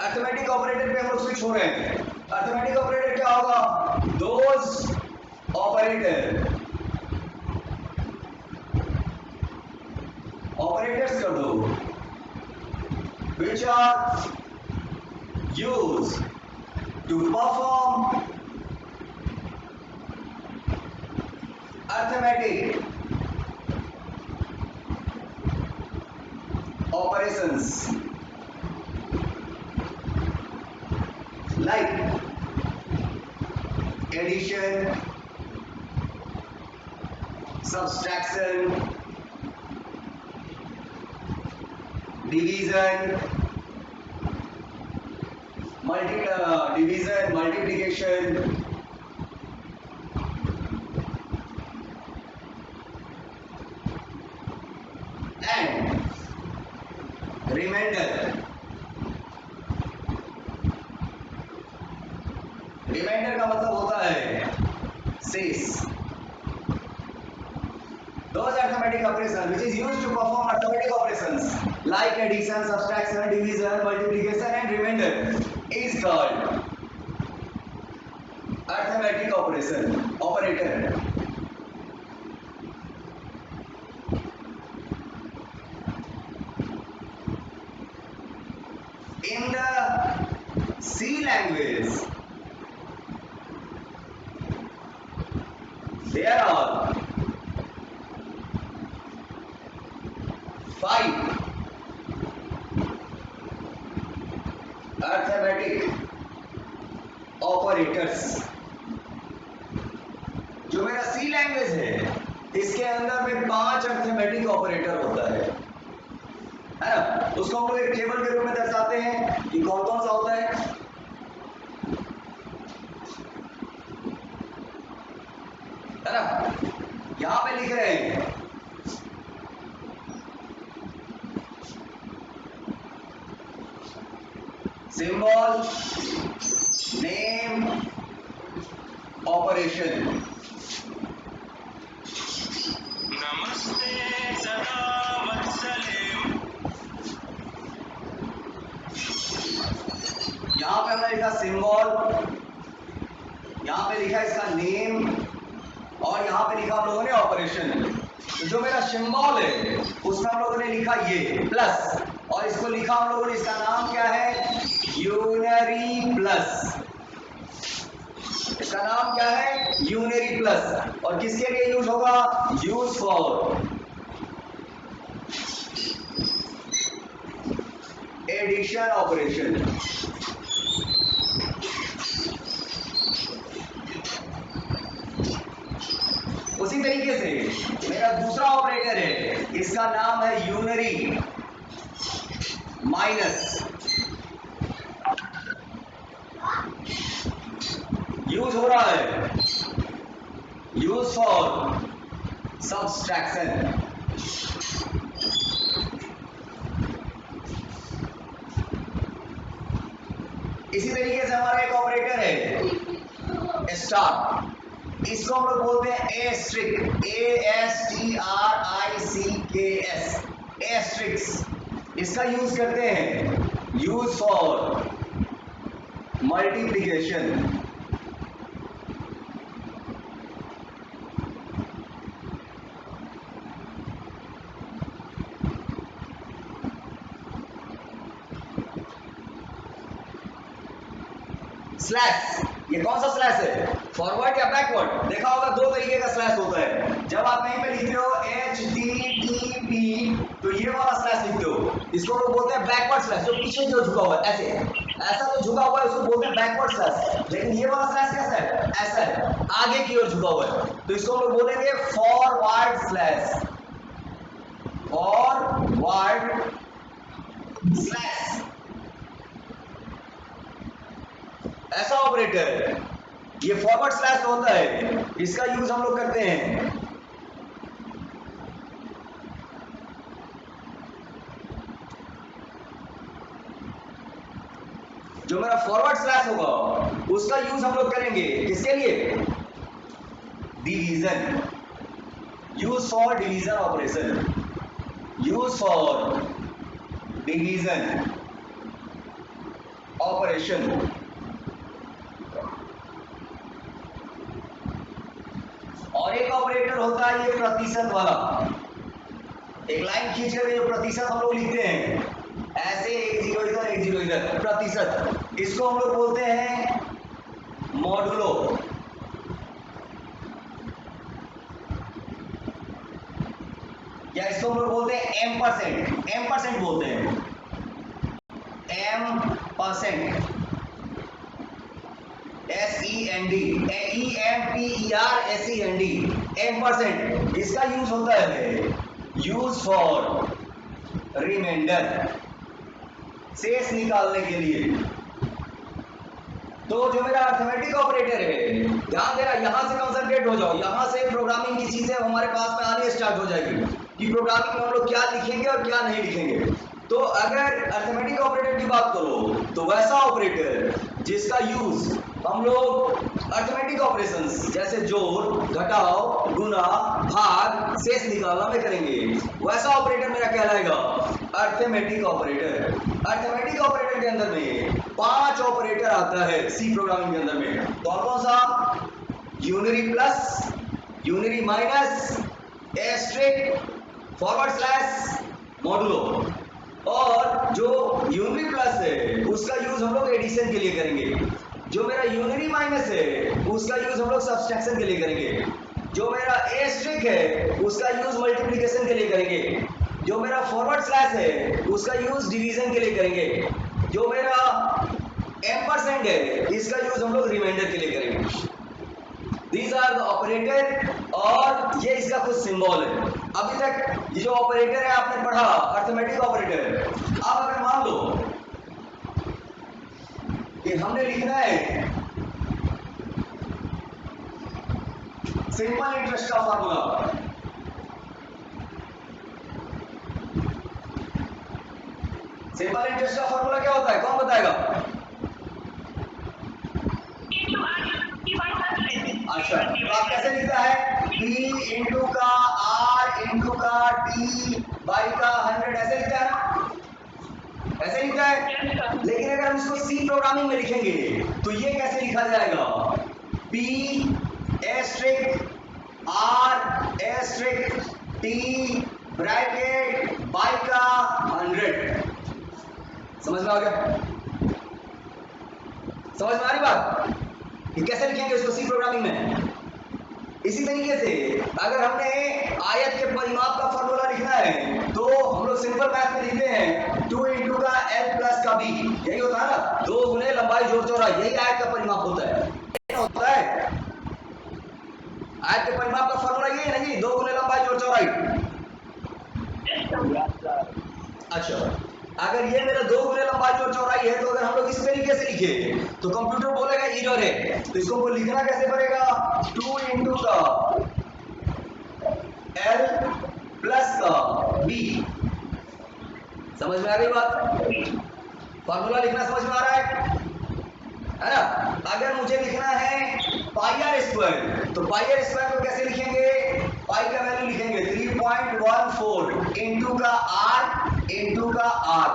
Arithmetic operator पे हम लोग स्विच हो रहे हैं। अर्थमेटिक ऑपरेटर क्या होगा? दोज ऑपरेटर्स कर दो which are used to perform arithmetic operations like addition, subtraction, division, multiplication, and remainder. Remainder का मतलब होता है शेष। Those arithmetic operations which is used to perform arithmetic operations like addition, subtraction, division, multiplication and remainder is called arithmetic operator. In the C language, there are 5 arithmetic operators। जो मेरा सी language है इसके अंदर में 5 अर्थमेटिक ऑपरेटर होता है ना। उसको हम लोग एक टेबल के रूप में दर्शाते हैं कि कौन कौन सा होता है ना। यहां पे लिख रहे हैं सिंबल, नेम, ऑपरेशन। नमस्ते सदा वत्सले। यहां पे हमने लिखा सिंबल, यहां पे लिखा इसका नेम और यहां पे लिखा हम लोगों ने ऑपरेशन। तो जो मेरा सिंबल है उसमें हम लोगों ने लिखा ये प्लस और इसको लिखा हम लोगों ने, इसका नाम क्या है? Unary plus. इसका नाम क्या है? Unary plus. और किसके लिए यूज होगा? Use for addition operation. उसी तरीके से मेरा दूसरा ऑपरेटर है, इसका नाम है यूनरी माइनस। यूज हो रहा है यूज फॉर सब्सट्रैक्शन। इसी तरीके से हमारा एक ऑपरेटर है स्टार, इसको हम लोग बोलते हैं एस्ट्रिक, ASTRICKS, एस्ट्रिक्स। इसका यूज करते हैं यूज फॉर मल्टीप्लिकेशन। स्लैश, ये कौन सा स्लैश है? फॉरवर्ड या बैकवर्ड? देखा होगा दो तरीके का स्लैश होता है। जब आप कहीं पे लिखते हो HTTP तो ये वाला स्लैश लिखते हो, इसको लोग बोलते हैं बैकवर्ड स्लैश, जो पीछे की ओर झुका हुआ है। ऐसे ऐसा तो झुका हुआ है उसको बोलते हैं बैकवर्ड स्लैश। लेकिन ये वाला स्लैश कैसा है? ऐसा है, आगे की ओर झुका हुआ है, तो इसको लोग बोलेंगे फॉरवर्ड स्लैश। फॉरवर्ड स्लैश ऐसा ऑपरेटर है। ये फॉरवर्ड स्लैश होता है, इसका यूज हम लोग करते हैं जो मेरा फॉरवर्ड स्लैश होगा उसका यूज हम लोग करेंगे किसके लिए? Division. Use for division operation. Use for division operation. और एक ऑपरेटर होता है ये प्रतिशत वाला, एक लाइन खींच करके जो प्रतिशत हम लोग लिखते हैं ऐसे, एक जीरो इधर एक जीरो इधर, प्रतिशत, इसको हम लोग बोलते हैं मॉडुलो। या इसको हम लोग बोलते हैं एम परसेंट, एम परसेंट बोलते हैं, ampersand, SEND, EMPERSEND, ampersand. इसका यूज होता है यूज फॉर रिमाइंडर, शेष निकालने के लिए। तो जो मेरा अर्थमेटिक ऑपरेटर है, ध्यान देना, यहां से कंसंट्रेट हो जाओ, यहां से प्रोग्रामिंग की चीजें हमारे पास में आनी स्टार्ट हो जाएगी कि प्रोग्रामिंग में हम लोग क्या लिखेंगे और क्या नहीं लिखेंगे। तो अगर अर्थमेटिक ऑपरेटर की बात करो तो वैसा ऑपरेटर जिसका यूज हम लोग अर्थमेटिक ऑपरेशंस जैसे जोड़, घटाव, गुणा, भाग, शेष निकालना में करेंगे, वैसा ऑपरेटर मेरा कहलाएगा अर्थमेटिक ऑपरेटर। अर्थमेटिक ऑपरेटर के अंदर में 5 ऑपरेटर आता है सी प्रोग्रामिंग के अंदर में। कौन कौन सा? Unary plus, unary minus, asterisk, forward slash, modulo. और जो यूनरी प्लस है उसका यूज हम लोग एडिशन के लिए करेंगे, जो मेरा यूनरी माइनस है उसका यूज हम लोग सब्सट्रैक्शन के लिए करेंगे, जो मेरा एस्ट्रिक है उसका यूज मल्टीप्लिकेशन के लिए करेंगे, जो मेरा फॉरवर्ड स्लैश है उसका यूज डिवीजन के लिए करेंगे, जो मेरा एम परसेंट है इसका यूज हम लोग रिमाइंडर के लिए करेंगे। These are the operator, और ये इसका कुछ सिंबल है। अभी तक ये जो ऑपरेटर है आपने पढ़ा अर्थमेटिक ऑपरेटर। अब अगर मान लो कि हमने लिखना है सिंपल इंटरेस्ट का फार्मूला, सिंपल इंटरेस्ट का फार्मूला क्या होता है, कौन बताएगा? अच्छा, तो आप कैसे लिखता है? P इंटू का R इंटू का T बाई का 100, ऐसे लिखता है ना, ऐसे लिखता है। लेकिन अगर हम इसको सी प्रोग्रामिंग में लिखेंगे तो ये कैसे लिखा जाएगा? P asterisk R asterisk T bracket by का 100। समझ में आ गया? समझ में आ रही बात? ये कैसे लिखेंगे इसको सी प्रोग्रामिंग में? इसी तरीके से अगर हमने आयत के परिमाप का फॉर्मूला लिखना है तो हम लोग सिंपल मैथ में लिखते हैं 2 इंटू का L प्लस का B, यही होता है ना, 2 गुने लंबाई जोड़ चौड़ाई, यही आयत का परिमाप होता है। होता है आयत के परिमाप का फॉर्मूला यही है ना जी, 2 गुने लंबाई जोड़ चौड़ाई। अच्छा, अगर ये मेरा 2 गुने लंबाई जोड़ चौड़ाई है तो अगर हम लोग इस तरीके से लिखे तो कंप्यूटर बोलेगा एरर है, तो इसको वो लिखना कैसे पड़ेगा? 2 इंटू का L प्लस का B। समझ में आ गई बात? फॉर्मूला लिखना समझ में आ रहा है ना? अगर मुझे लिखना है पाई आर स्क्वायर तो पाई आर स्क्वायर को कैसे लिखेंगे? पाई का वैल्यू लिखेंगे 3.14 इंटू का R इंटू का R।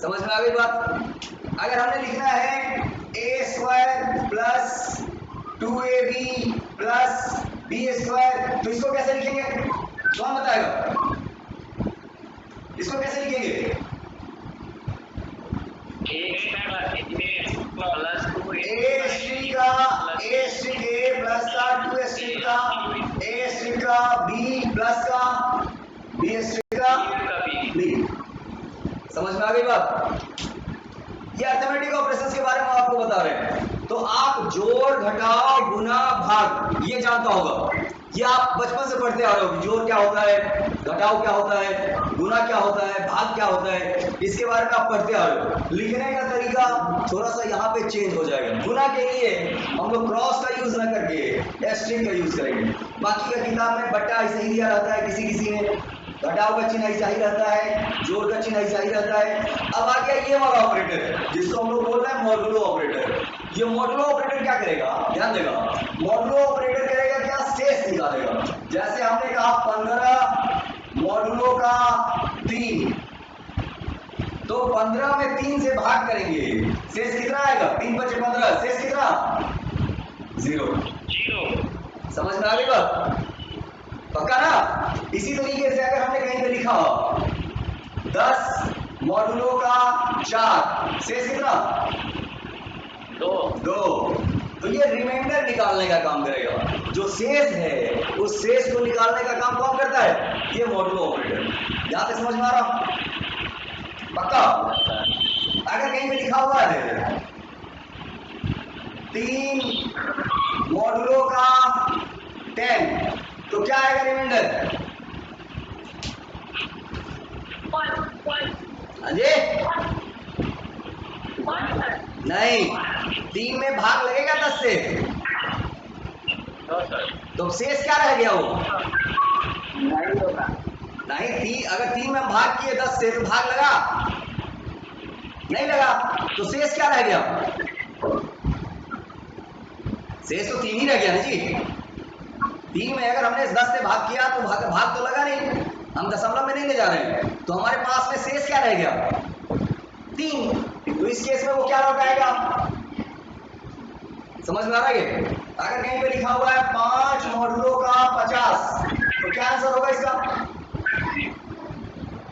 समझ में आ गई बात? अगर हमने लिखना है A square plus 2ab plus B square तो इसको कैसे लिखेंगे? कौन बताएगा? इसको कैसे लिखेंगे? ए प्लस का 2 का ए का बी प्लस का बी का बी। समझ में आ गई बात? ये अर्थमेटिक ऑपरेशंस के बारे में आपको बता रहे हैं। तो आप जोड़, घटाव, गुना, भाग ये जानता होगा, ये आप बचपन से पढ़ते आ रहे हो। जोड़ क्या होता है, घटाव क्या होता है, गुना क्या होता है, भाग क्या होता है, इसके बारे में आप पढ़ते आ रहे हो। लिखने का तरीका थोड़ा सा यहाँ पे चेंज हो जाएगा। गुना के लिए हम लोग क्रॉस का यूज ना करके एस्ट्रिक का यूज करेंगे। बाकी का किताब में बट्टा ऐसे ही दिया रहता है, किसी किसी में घटाव का चिन्ह ऐसा ही रहता है, जोड़ का चिन्ह ऐसा ही रहता है। अब आ गया ये वाला ऑपरेटर जिसको हम लोग बोल रहे हैं मॉडुलो ऑपरेटर। ये मॉडुलो ऑपरेटर क्या करेगा, ध्यान देगा, मॉडुलो ऑपरेटर करेगा क्या? शेष निकालेगा। जैसे हमने कहा 15 मॉडुलो का 3, तो 15 में 3 से भाग करेंगे, शेष कितना आएगा? 3 बचे 15, शेष कितना? 0। समझ में आ गई बात? पक्का ना? इसी तरीके से अगर हमने कहीं पे लिखा हो 10 मॉडुलो का 4, शेष कितना? 2। तो ये रिमाइंडर निकालने का काम करेगा। जो शेष है उस शेष को निकालने का काम कौन करता है? ये मॉडुलो ऑपरेटर। यहां तक समझ में आ रहा? पक्का? अगर कहीं पे लिखा हुआ है 3 मॉडुलो का 10, तो क्या आएगा रिमाइंडर? अजय नहीं, 3 में भाग लगेगा 10 से, तो शेष क्या रह गया? वो नहीं, 3 अगर 3 में भाग किए 10 से तो भाग लगा? नहीं लगा, तो शेष क्या रह गया? शेष तो 3 ही रह गया ना जी। 3 में अगर हमने 10 से भाग किया तो भाग तो लगा नहीं, हम दशमलव में नहीं ले जा रहे हैं, तो हमारे पास में शेष क्या रह गया? 3। तो इस केस में वो क्या लौट आएगा? समझ में आ रहा है? अगर कहीं पे लिखा हुआ है 5 मॉडुलो का 50, तो क्या आंसर होगा इसका?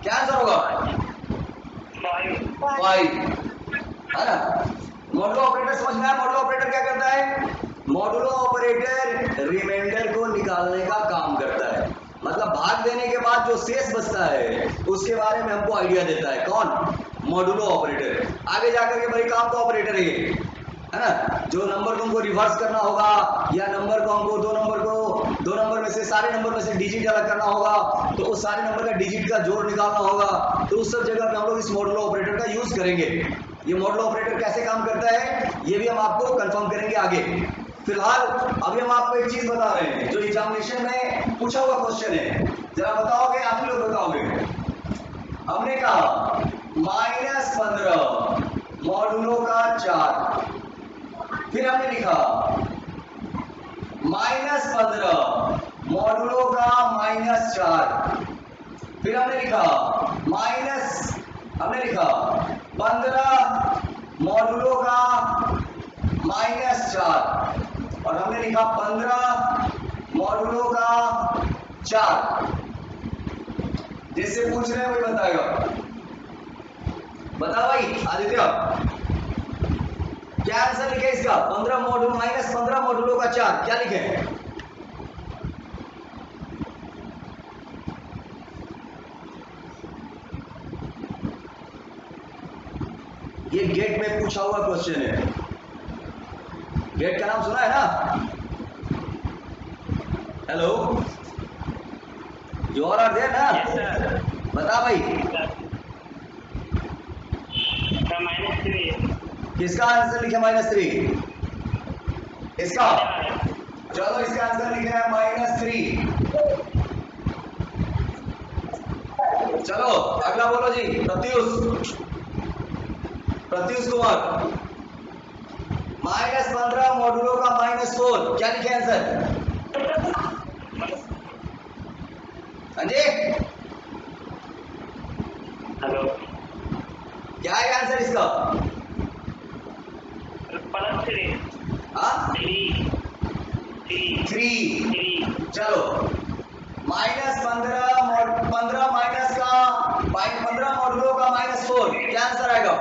क्या आंसर होगा? 5, है ना? मॉडुलो ऑपरेटर समझ में आया? मॉडुलो ऑपरेटर क्या करता है? मॉडुलो ऑपरेटर रिमाइंडर को निकालने का काम करता है। मतलब भाग देने के बाद जो शेष बचता है उसके बारे में हमको आइडिया देता है। कौन? Modulo operator. आगे जाकर के बड़ी काम का ऑपरेटर है ना? जो नंबर को हमको रिवर्स करना होगा या नंबर को हमको दो नंबर में से, सारे नंबर में से डिजिट अलग करना होगा, तो उस सारे नंबर का डिजिट का जोड़ निकालना होगा, तो उस सब जगह पे हम लोग इस मॉडुलो ऑपरेटर का यूज करेंगे। ये मॉडुलो ऑपरेटर कैसे काम करता है ये भी हम आपको कंफर्म करेंगे आगे। फिलहाल अभी हम आपको एक चीज बता रहे हैं जो एग्जामिनेशन में पूछा हुआ क्वेश्चन है, जरा बताओगे? आप लोग बताओगे? हमने कहा -15 मॉडुलो का 4, फिर हमने लिखा -15 मॉडुलो का -4, फिर हमने लिखा 15 मॉडुलो का -4, और हमने लिखा 15 मॉडुलो का 4। जिससे पूछ रहे हैं वही बताएगा। बता भाई आदित्य, क्या आंसर लिखे इसका? 15 मॉडुलो का 4 क्या लिखे? ये गेट में पूछा हुआ क्वेश्चन है। गेट का नाम सुना है ना? Hello, you all are there ना? बता भाई। किसका आंसर लिखे? -3 इसका? चलो इसका आंसर लिखे है -3। चलो अगला बोलो जी। प्रत्युष कुमार, -15 मॉडुलो का -4 क्या लिखे आंसर? हाँ जी, हेलो, क्या है आंसर इसका? हाँ 3। चलो -15 माइनस का 15 मॉडुलो का -4 क्या आंसर आएगा?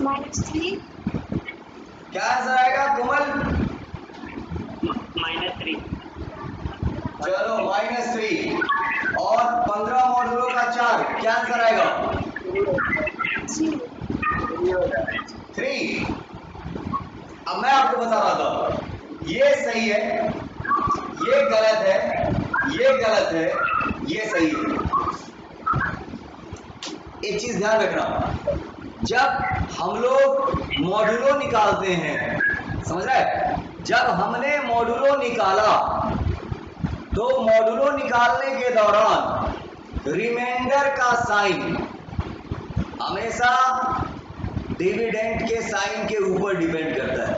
-3। क्या आंसर आएगा कोमल? -3। चलो -3 और 15 मॉडुलो का 4 क्या आंसर आएगा? 3। अब मैं आपको बता रहा था ये सही है, ये गलत है, ये गलत है, ये सही है। एक चीज ध्यान रखना, जब हम लोग मॉडुलो निकालते हैं, समझ रहा है? जब हमने मॉडुलो निकाला तो मॉडुलो निकालने के दौरान रिमाइंडर का साइन हमेशा डिविडेंड के साइन के ऊपर डिपेंड करता है।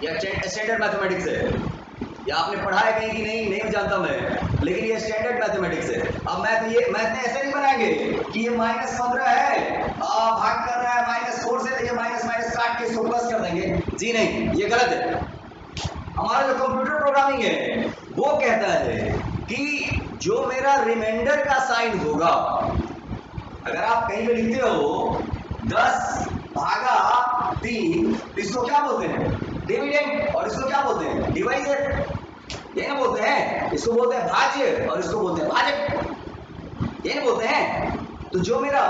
यह स्टैंडर्ड मैथमेटिक्स है। या आपने पढ़ा है कहीं कि नहीं जानता मैं, लेकिन ये स्टैंडर्ड मैथमेटिक्स है। अब मैथ ऐसे नहीं बनाएंगे कि ये -15 है भाग कर रहा है -4 से, तो ये माइनस माइनस काट के इसको प्लस कर देंगे। जी नहीं, ये गलत है। हमारा जो कंप्यूटर प्रोग्रामिंग है वो कहता है कि जो मेरा रिमाइंडर का साइन होगा, अगर आप कहीं पे लिखते हो 10 भागा 3, इसको क्या बोलते हैं? डिविडेंड। और इसको क्या बोलते हैं? डिवाइजर। ये ना बोलते हैं, इसको बोलते हैं भाज्य और इसको बोलते हैं भाजक, ये ना बोलते हैं। तो जो मेरा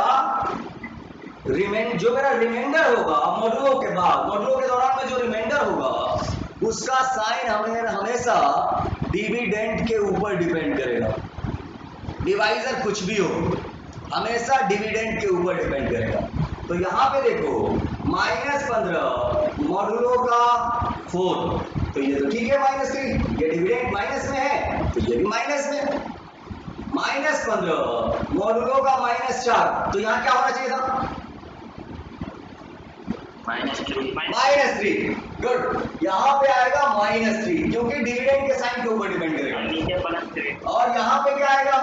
रिमाइंडर होगा मॉड्यूलो के बाद, मॉड्यूलो के दौरान में जो रिमाइंडर होगा उसका साइन हमेशा डिविडेंड के ऊपर डिपेंड करेगा। डिवाइजर कुछ भी हो, हमेशा डिविडेंड के ऊपर डिपेंड करेगा। तो यहां पे देखो -15 मॉड्यूलो का 4, तो ये तो ठीक है -3, ये डिविडेंड माइनस में है तो ये भी माइनस में। -15 मॉड्यूलो का -4, तो यहां क्या होना चाहिए था? -3। गुड, यहाँ पे आएगा -3 क्योंकि डिविडेंड के साइन के ऊपर डिपेंड करेगा। और यहाँ पे क्या आएगा?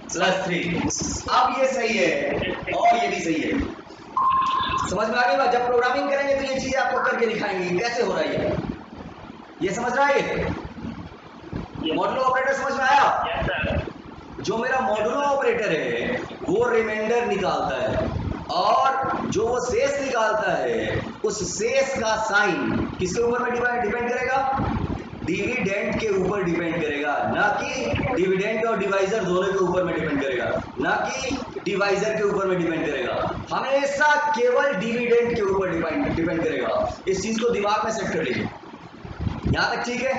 +3। अब ये सही है और ये भी सही है। समझ में आ गई बात? जब प्रोग्रामिंग करेंगे तो ये चीजें आपको करके दिखाएंगे कैसे हो रहा है ये समझ रहा है? मॉड्यूलो ऑपरेटर समझ में आया? जो मेरा मॉड्यूलो ऑपरेटर है वो रिमाइंडर निकालता है और जो वो शेष निकालता है उस शेष का साइन किसके ऊपर में डिपेंड करेगा? डिविडेंड के ऊपर डिपेंड करेगा, ना कि डिविडेंड और डिवाइजर दोनों के ऊपर में डिपेंड करेगा, ना कि डिवाइजर के ऊपर में डिपेंड करेगा। हमेशा केवल डिविडेंड के ऊपर डिपेंड करेगा। इस चीज को दिमाग में सेट कर लीजिए। यहां तक ठीक है?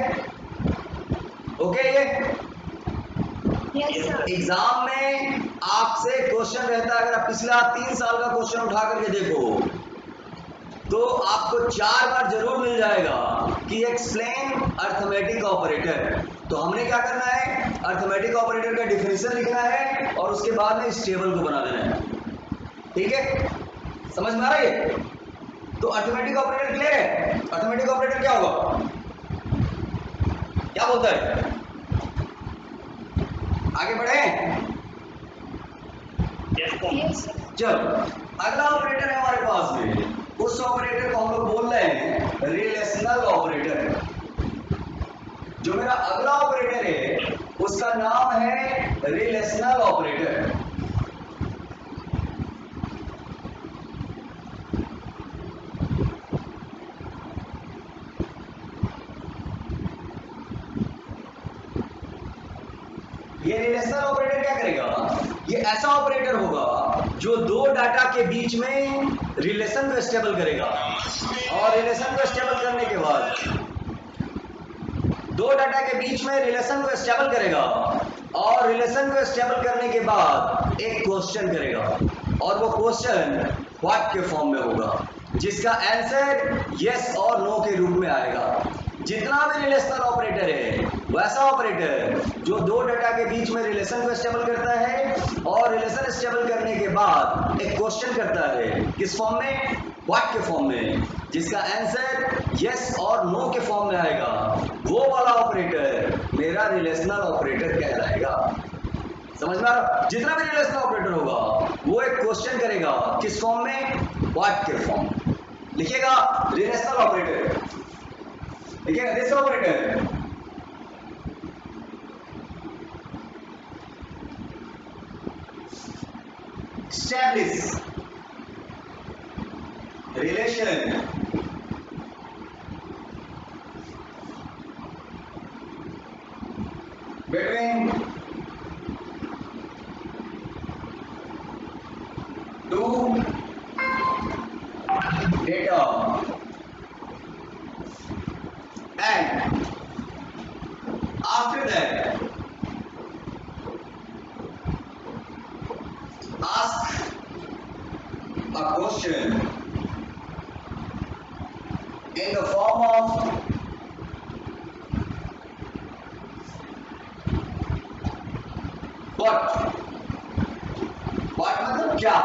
ओके ये एग्जाम में आपसे क्वेश्चन रहता है, अगर आप पिछला 3 साल का क्वेश्चन उठा करके देखो तो आपको 4 बार जरूर मिल जाएगा कि एक्सप्लेन अर्थमेटिक ऑपरेटर। तो हमने क्या करना है? अर्थमेटिक ऑपरेटर का डिफिनेशन लिखना है और उसके बाद में इस टेबल को बना देना है। ठीक है, समझ में आ रहा है? तो अर्थमेटिक ऑपरेटर क्लियर है? अर्थमेटिक ऑपरेटर क्या होगा, क्या बोलता है? आगे बढ़े? चलो अगला ऑपरेटर है हमारे पास में, उस ऑपरेटर को हम लोग बोल रहे हैं रिलेशनल ऑपरेटर। जो मेरा अगला ऑपरेटर है उसका नाम है रिलेशनल ऑपरेटर। ये रिलेशनल ऑपरेटर क्या करेगा? ये ऐसा ऑपरेटर होगा जो दो डाटा के बीच में रिलेशन को स्टेबल करेगा और रिलेशन को स्टेबल करने के बाद दो डाटा के बीच में रिलेशन को स्टेबल करेगा और रिलेशन को स्टेबल करने के बाद एक क्वेश्चन करेगा और वो क्वेश्चन व्हाट के फॉर्म में होगा, जिसका आंसर यस और नो के रूप में आएगा। जितना भी रिलेशनल ऑपरेटर है वैसा ऑपरेटर जो दो डाटा के बीच में रिलेशन को स्टेबल करता है और रिलेशन स्टेबल करने के बाद एक क्वेश्चन करता है, किस फॉर्म में? व्हाट के फॉर्म में, जिसका आंसर यस और नो के फॉर्म में आएगा, वो वाला ऑपरेटर मेरा रिलेशनल ऑपरेटर कहलाएगा। समझ में आ रहा? जितना भी रिलेशनल ऑपरेटर होगा वो एक क्वेश्चन करेगा, किस फॉर्म में? व्हाट के फॉर्म। लिखिएगा रिलेशनल ऑपरेटर, लिखिएगा this operator establish relation between two data and after that ask a question in the form of what मतलब क्या,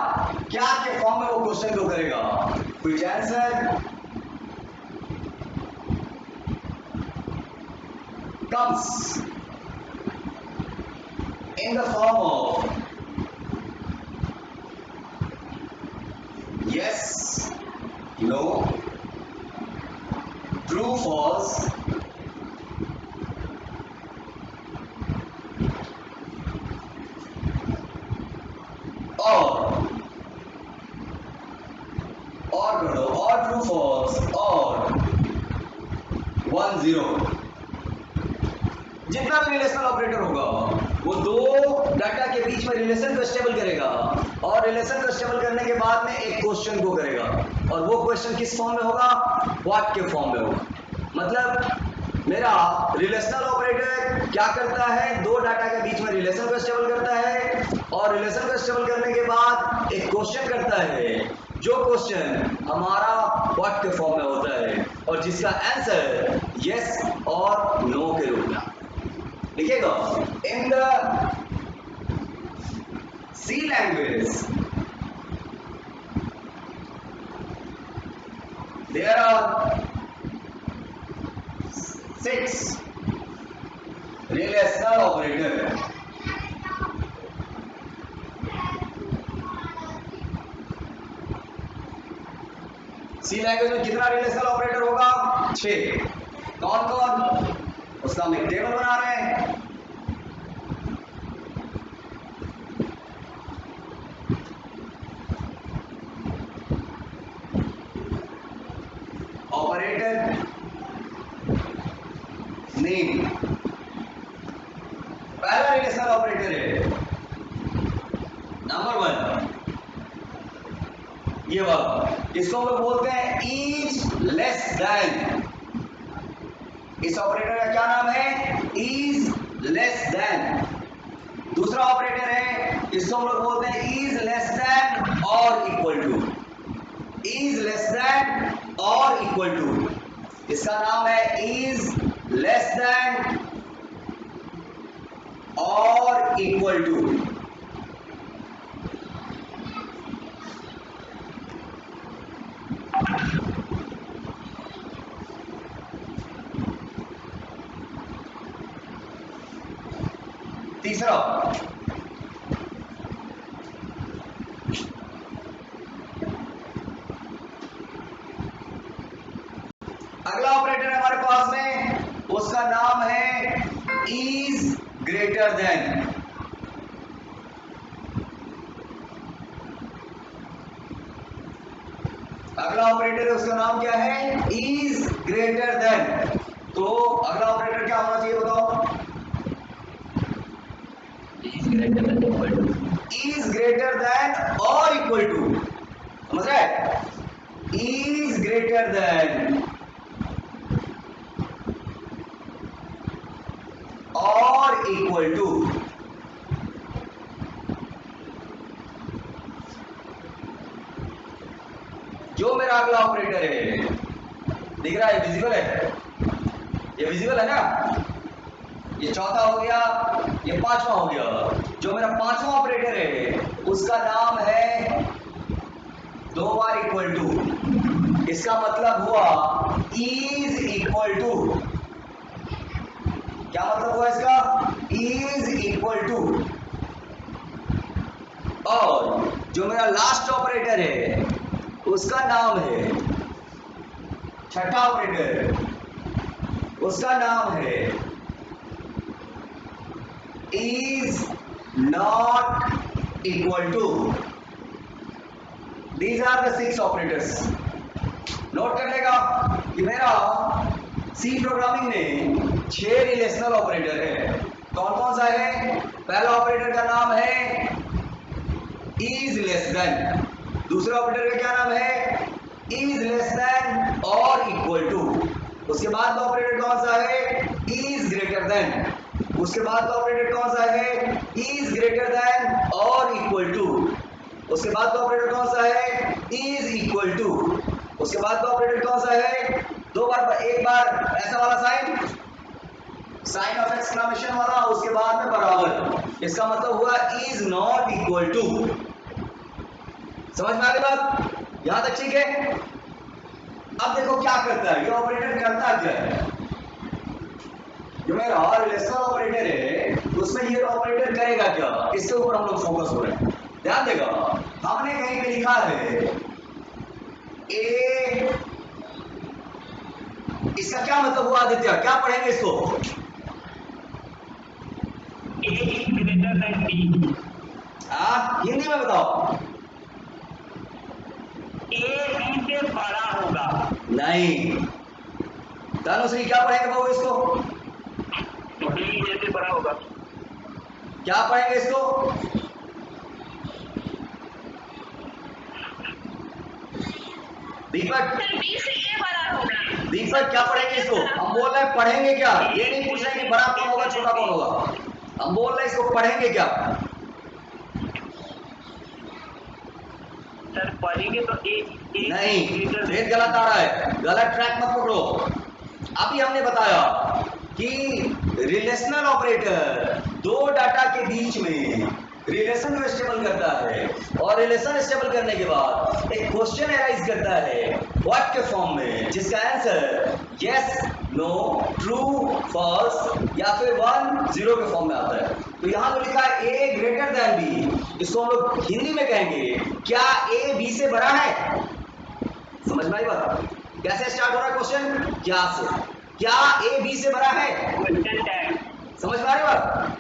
क्या के फॉर्म में वो क्वेश्चन को करेगा? which answer comes in the form of yes, no, true, false, or कर दो, or true false और 1 0, जितना भी रिलेशनल ऑपरेटर होगा वो दो डाटा के बीच में रिलेशन को एस्टेबल करेगा और रिलेशन को एस्टेबल करने के बाद में एक क्वेश्चन को करेगा और वो क्वेश्चन किस फॉर्म में होगा, व्हाट के फॉर्म में होगा। मतलब मेरा रिलेशनल ऑपरेटर क्या करता है, दो डाटा के बीच में रिलेशन को एस्टेबल करता है और रिलेशन को एस्टेबल करने के बाद एक क्वेश्चन करता है, जो क्वेश्चन हमारा व्हाट के फॉर्म में होता है और जिसका आंसर यस और नो के रूप में लिखेगा। In the C language there are 6 relational operator. C language में कितना रिलेशनल ऑपरेटर होगा, 6। कौन कौन, उसका हम एक टेबल बना रहे हैं। ऑपरेटर नेम पहला रिलेशनल ऑपरेटर है नंबर 1, ये वाला, इसको हम लोग बोलते हैं इज लेस देन। इस ऑपरेटर का क्या नाम है, इज लेस देन। दूसरा ऑपरेटर है, इसको हम लोग बोलते हैं इज लेस देन और equal to. Is less than और इक्वल टू, इसका नाम है इज लेस देन और इक्वल टू। तीसरा अगला ऑपरेटर है हमारे पास में, उसका नाम है इज ग्रेटर देन। अगला ऑपरेटर है, उसका नाम क्या है, इज ग्रेटर देन। तो अगला ऑपरेटर क्या होना चाहिए बताओ, इज ग्रेटर देन और इक्वल टू। समझ रहे, इज ग्रेटर देन और इक्वल टू। जो मेरा अगला ऑपरेटर है, दिख रहा है, विजिबल है, ये विजिबल है ना, ये चौथा हो गया, ये पांचवा हो गया। जो मेरा पांचवा ऑपरेटर है उसका नाम है 2 बार इक्वल टू। इसका मतलब हुआ इज इक्वल टू। क्या मतलब हुआ इसका, इज इक्वल टू। और जो मेरा लास्ट ऑपरेटर है उसका नाम है, छठा ऑपरेटर, उसका नाम है is not equal to. These are the 6 operators. Note कर लेगा कि मेरा सी प्रोग्रामिंग में 6 रिलेशनल ऑपरेटर है। कौन कौन सा है, पहला ऑपरेटर का नाम है इज लेस देन। दूसरे ऑपरेटर का क्या नाम है, इज लेस देन और इक्वल टू। उसके बाद का ऑपरेटर कौन सा है, इज ग्रेटर देन। उसके बाद का ऑपरेटर कौन सा है, इज ग्रेटर देन और इक्वल टू। उसके बाद का ऑपरेटर कौन सा है, इज इक्वल टू। उसके बाद का ऑपरेटर कौन सा है, दो बार, एक बार ऐसा वाला साइन, साइन ऑफ एक्सक्लेमेशन वाला, उसके बाद में बराबर। इसका मतलब हुआ इज नॉट इक्वल टू। समझ में आ गई बात, यहां तक ठीक है। अब देखो क्या करता है ये ऑपरेटर, करता क्या है, ये जो मेरा रिलेशनल ऑपरेटर है उसमें ये ऑपरेटर करेगा क्या, इसके ऊपर हम लोग फोकस हो रहे हैं। ध्यान देगा, हमने कहीं पे लिखा है ए, इसका क्या मतलब हुआ आदित्य, क्या पढ़ेंगे इसको? हिंदी में बताओ। ए बी से बड़ा होगा। नहीं, धनुश्री क्या पढ़ेंगे बाबू इसको? बी ए से बड़ा होगा। क्या पढ़ेंगे इसको? दीपक, बी से ए बड़ा होगा। दीपक क्या पढ़ेंगे इसको? हम बोल रहे हैं पढ़ेंगे क्या, ये नहीं पूछ रहे कि बड़ा कौन होगा छोटा कौन होगा, हम बोल रहे हैं इसको पढ़ेंगे क्या? सर पढ़ेंगे तो ए नहीं, वेद गलत आ रहा है, गलत ट्रैक मत पकड़ो। अभी हमने बताया कि रिलेशनल ऑपरेटर दो डाटा के बीच में रिलेशन को स्टेबल करता है, और रिलेशन स्टेबल करने के बाद एक क्वेश्चन एराइज करता है व्हाट के फॉर्म में, जिसका answer yes, no, true, false या फिर 1, 0 के फॉर्म में आता है। तो यहाँ जो लिखा है ए ग्रेटर देन बी, इसको हम लोग हिंदी में कहेंगे क्या ए बी से बड़ा है? समझ में आई बात? कैसे स्टार्ट हो रहा है क्वेश्चन? क्या से? क्या ए बी से बड़ा है? समझ में आ रही बात?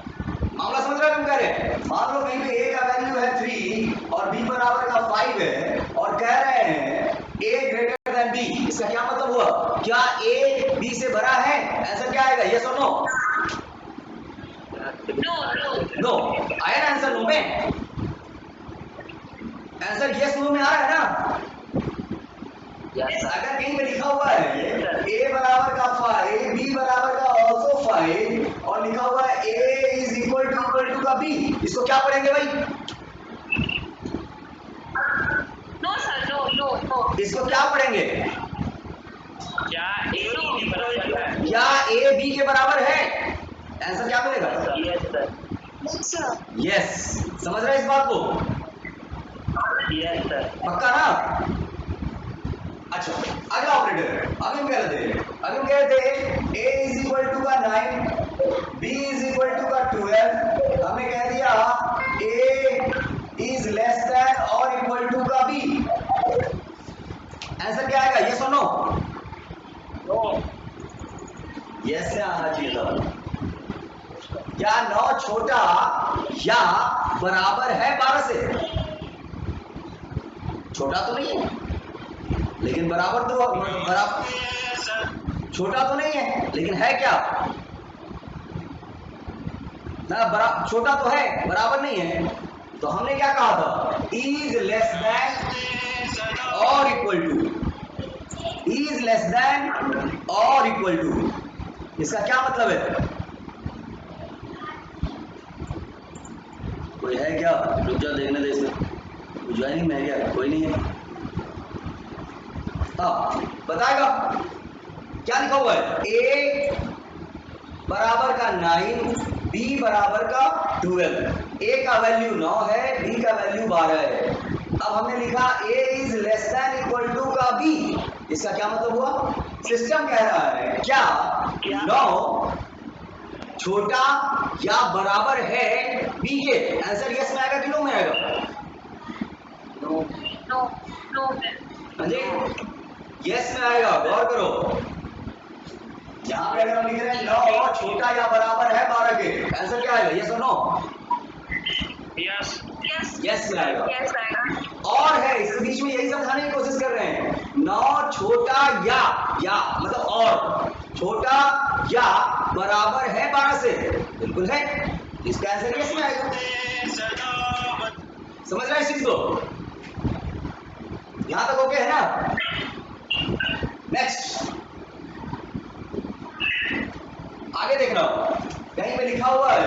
मामला समझ रहे हो हम कह रहे हैं? मान लो कहीं पे ए का वैल्यू है 3 और बी बराबर का 5 है, और कह रहे हैं ए ग्रेटर देन बी, इसका क्या मतलब हुआ? क्या ए बी से बड़ा है? आंसर क्या आएगा, यस और नो? नो आया ना आंसर नो में? आंसर यस नो में आ रहा है ना? अगर कहीं पे लिखा हुआ है a बराबर का 5, b बराबर का ऑल्सो 5 और लिखा हुआ है a इज इक्वल टू का b, इसको क्या पढ़ेंगे भाई? No sir, no. इसको क्या पढ़ेंगे? क्या ए बी के बराबर है? क्या a b के बराबर है? आंसर क्या मिलेगा? Yes sir. यस, समझ रहे हैं इस बात को? Yes sir. पक्का ना? अच्छा, अगला ऑपरेटर अभी हम कह रहे थे a इज इक्वल टू का 9, b इज इक्वल टू का 12, हमने कह दिया a इज लेस देन और इक्वल टू का b, आंसर क्या आएगा, यस और नो? नो। यस से आना चाहिए था। क्या 9 छोटा या बराबर है 12 से? छोटा तो नहीं है, लेकिन बराबर तो छोटा तो नहीं है, लेकिन है क्या ना? छोटा तो है, बराबर नहीं है। तो हमने क्या कहा था? इज लेस देन और equal to, is less than और इक्वल टू, इसका क्या मतलब है? कोई है क्या? रुक जा देखने दे इसमें, ज्वाइनिंग में है क्या? कोई नहीं है। हाँ बताएगा क्या लिखा हुआ है? a बराबर का 9, b बराबर का 12, a का वैल्यू 9 है, b का वैल्यू 12 है। अब हमने लिखा a is less than equal to का b, इसका क्या मतलब हुआ? सिस्टम कह रहा है क्या 9 छोटा या बराबर है b के? आंसर यस में आएगा कि नो में आएगा? नो। हाँ जी, यस में आएगा, गौर करो। यहाँ पे अगर हम लिख रहे हैं 9 छोटा या बराबर है 12 के, आंसर क्या आएगा, यस और नो? यस। यस में आएगा। यस आएगा। और है इसके बीच में, यही समझाने की कोशिश कर रहे हैं। 9 छोटा या मतलब और छोटा या बराबर है 12 से, बिल्कुल है, इसका आंसर यस में आएगा। समझ रहे हैं इस चीज को? यहां तक ओके है ना? नेक्स्ट आगे देख रहा हूं, कहीं पे लिखा हुआ है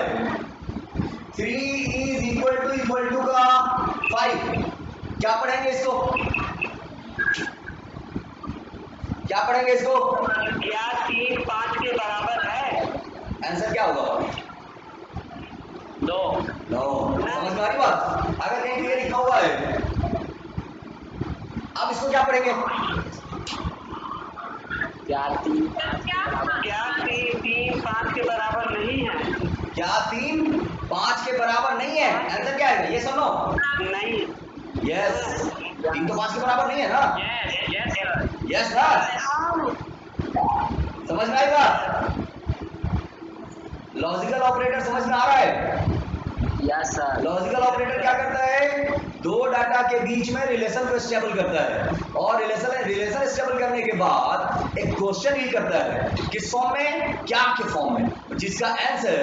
3 इज इक्वल टू का 5, क्या पढ़ेंगे इसको? क्या पढ़ेंगे इसको? क्या 3 5 के बराबर है? आंसर क्या होगा? नो। नो। समझ में आ रही बात? अगर कहीं पे लिखा हुआ है, अब इसको क्या पढ़ेंगे? क्या 3 क्या 3 5 के बराबर नहीं है? क्या 3 5 के बराबर नहीं है? आंसर क्या है? ये सुनो। नहीं। यस, 3 तो 5 के बराबर नहीं है ना? Yes sir. यस सर, समझ में आई बात? लॉजिकल ऑपरेटर समझ में आ रहा है? Yes sir. लॉजिकल ऑपरेटर क्या करता है? दो डाटा के बीच में रिलेशन को स्टेबल करता है, और रिलेशन स्टेबल करने के बाद एक क्वेश्चन ही करता है किस फॉर्म में, क्या के फॉर्म में, जिसका आंसर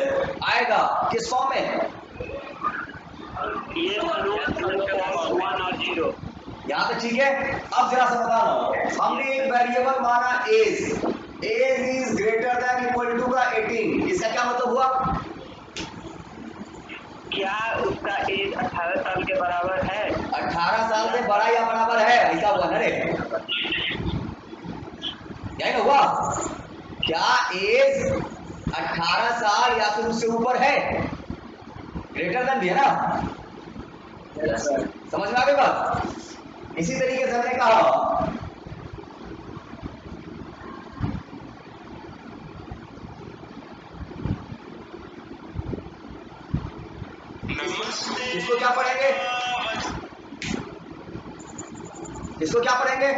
आएगा किस फॉर्म में? ये फॉल्स 1 और 0। यहाँ तक ठीक है। अब जरा सा बताना, हमने एक वेरिएबल माना age is greater than equal to का 18, इसका क्या मतलब हुआ? क्या उसका एज 18 साल के बराबर है? 18 साल से बड़ा या बराबर है, ऐसा हुआ ना रे? यही ना हुआ? क्या एज 18 साल या फिर उससे ऊपर है? ग्रेटर देन भी है ना? समझ में आ गई बात? इसी तरीके से हमने कहा इसको क्या पढ़ेंगे? इसको क्या पढ़ेंगे?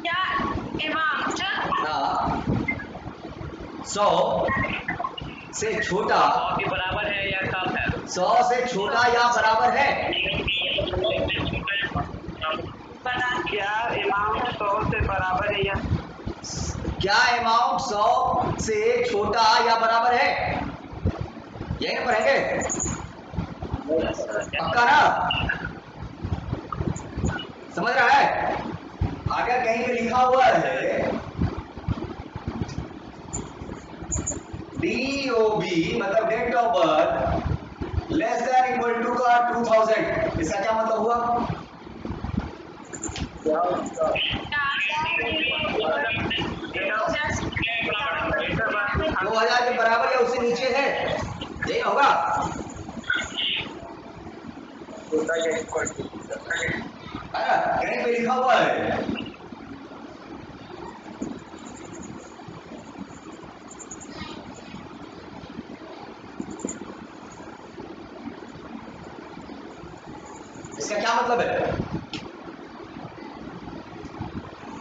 क्या अमाउंट हाँ, 100 से छोटा 100 के बराबर है या कम है? 100 से छोटा या बराबर है? क्या अमाउंट 100 से बराबर है या? क्या अमाउंट 100 से छोटा या बराबर है? यही ना पढ़ेंगे? पक्का ना? समझ रहा है? अगर कहीं पे लिखा हुआ है DOB मतलब date of birth less than equal to का 2000, इसका क्या मतलब हुआ? 2000 के बराबर या उससे नीचे है, यही ना होगा? है ना? कहीं पे लिखा हुआ है इसका क्या मतलब है?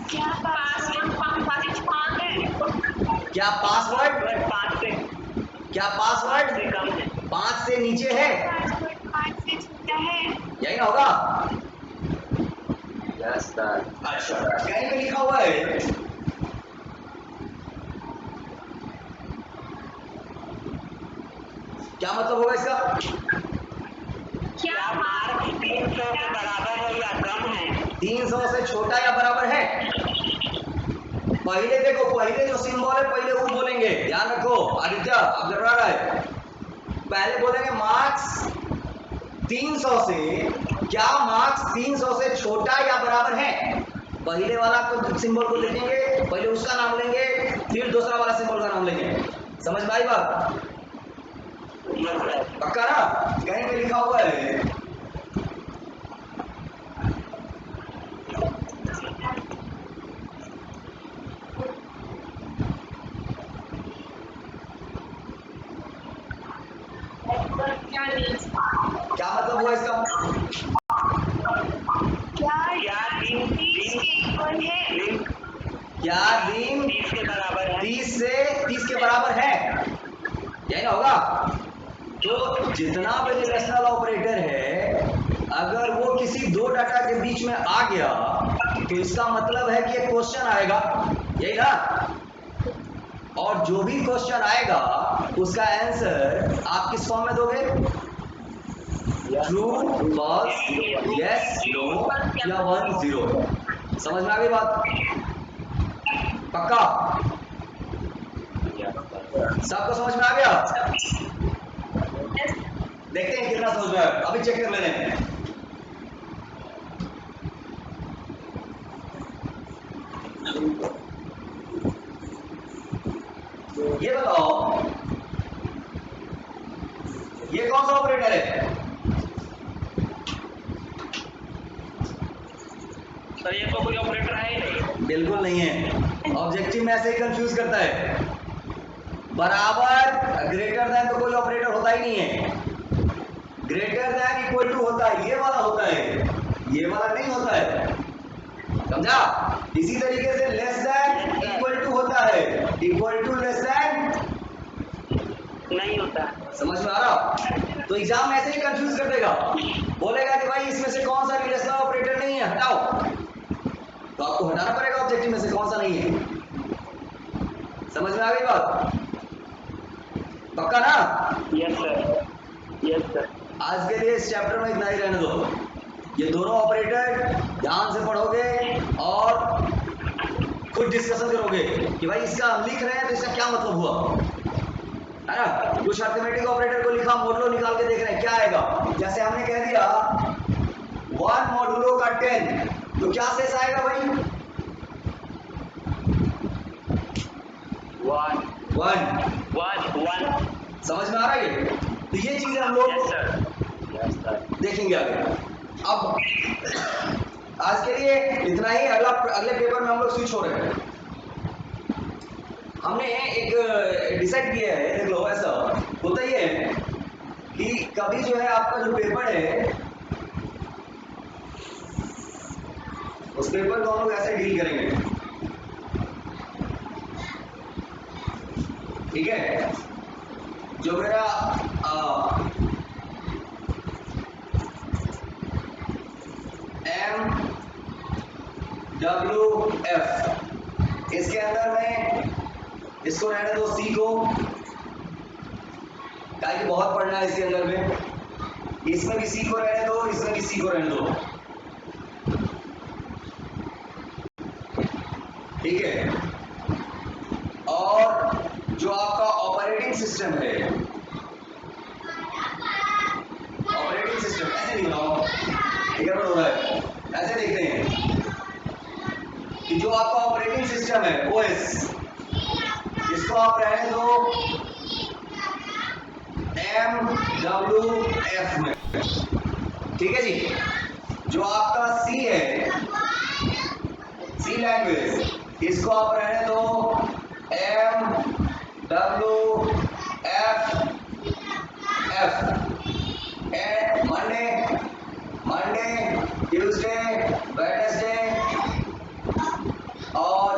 क्या पासवर्ड 5 है? क्या पासवर्ड क्या पासवर्ड से कम है। 5 से नीचे है, पासवर्ड 5 से छोटा है? यही ना होगा? Yes sir. अच्छा, कहीं पे लिखा हुआ है क्या मतलब होगा इसका? क्या मार्क 300 के बराबर है या कम है? 300 से छोटा या बराबर है? पहले देखो, पहले जो सिंबल है पहले वो बोलेंगे, ध्यान रखो आदित्य, आप जब रहा है पहले बोलेंगे मार्क्स 300 से, क्या मार्क्स 300 से छोटा या बराबर है? पहले वाला को सिंबल को लिखेंगे, पहले उसका नाम लेंगे, फिर दूसरा वाला सिंबल का नाम लेंगे। समझ में आई बात? पक्का ना? कहीं पे लिखा हुआ है क्या मतलब हुआ इसका? क्या 30 के इक्वल है? क्या दिन 30 के बराबर है? 30 के बराबर है, यही ना होगा? तो जितना भी रिलेशनल ऑपरेटर है अगर वो किसी दो डाटा के बीच में आ गया तो इसका मतलब है कि एक क्वेश्चन आएगा, यही ना? और जो भी क्वेश्चन आएगा उसका आंसर आप किस फॉर्म में दोगे? ट्रू, फॉल्स, यस, नो या 1 0। समझ में आ गई बात? पक्का? सबको समझ में आ गया? देखते हैं कितना समझ में आया, अभी चेक कर लेने हैं। ये बताओ ये कौन सा ऑपरेटर है? बिल्कुल नहीं है। ऑब्जेक्टिव में ऐसे ही कंफ्यूज करता है। बराबर ग्रेटर देन तो कोई ऑपरेटर होता ही नहीं है। ग्रेटर देन इक्वल टू होता है, ये वाला होता है, ये वाला नहीं होता है। समझा? इसी तरीके से लेस देन इक्वल टू होता है, इक्वल टू लेस देन नहीं होता। समझ में आ रहा? तो एग्जाम में ऐसे ही कंफ्यूज कर देगा, बोलेगा कि भाई इसमें से कौन सा रिलेशनल ऑपरेटर नहीं है, हटाओ। तो आपको हटाना पड़ेगा ऑब्जेक्टिव में से कौन सा नहीं है। समझ में आ गई बात? पक्का ना? Yes sir, yes sir. आज के लिए इस चैप्टर में इतना ही रहने दो। ये दोनों ऑपरेटर ध्यान से पढ़ोगे और खुद डिस्कशन करोगे कि भाई इसका हम लिख रहे हैं तो इसका क्या मतलब हुआ, है ना? कुछ अर्थमेटिक ऑपरेटर को लिखा, मोडुलो निकाल के देख रहे हैं क्या आएगा। जैसे हमने कह दिया 1 मोडुलो का 10, तो क्या शेष आएगा भाई? 1। समझ में आ रहा है? तो ये चीजें हम लोग यस सर, यस सर। देखेंगे आगे। अब आज के लिए इतना ही। अगले पेपर में हम लोग स्विच हो रहे हैं। हमने एक डिसाइड किया है, देख लो ऐसा होता ही है कि कभी जो है आपका जो पेपर है उस पेपर को हम लोग ऐसे डील करेंगे, ठीक है? जो मेरा MWF, इसके अंदर में इसको रहने दो सी को, ताकि बहुत पढ़ना है इसके अंदर में। इसमें भी सी को रहने दो, इसमें भी सी को रहने दो, ठीक है? और जो आपका ऑपरेटिंग सिस्टम है, ऑपरेटिंग सिस्टम ऐसे नहीं बनाओ, गड़बड़ हो रहा है। ऐसे देखते हैं कि जो आपका ऑपरेटिंग सिस्टम है ओएस, इसको आप रहने दो MWF में, ठीक है जी? जो आपका सी है, सी लैंग्वेज, इसको आप रहने दो MWF। मंडे, ट्यूसडे, वेडनेसडे और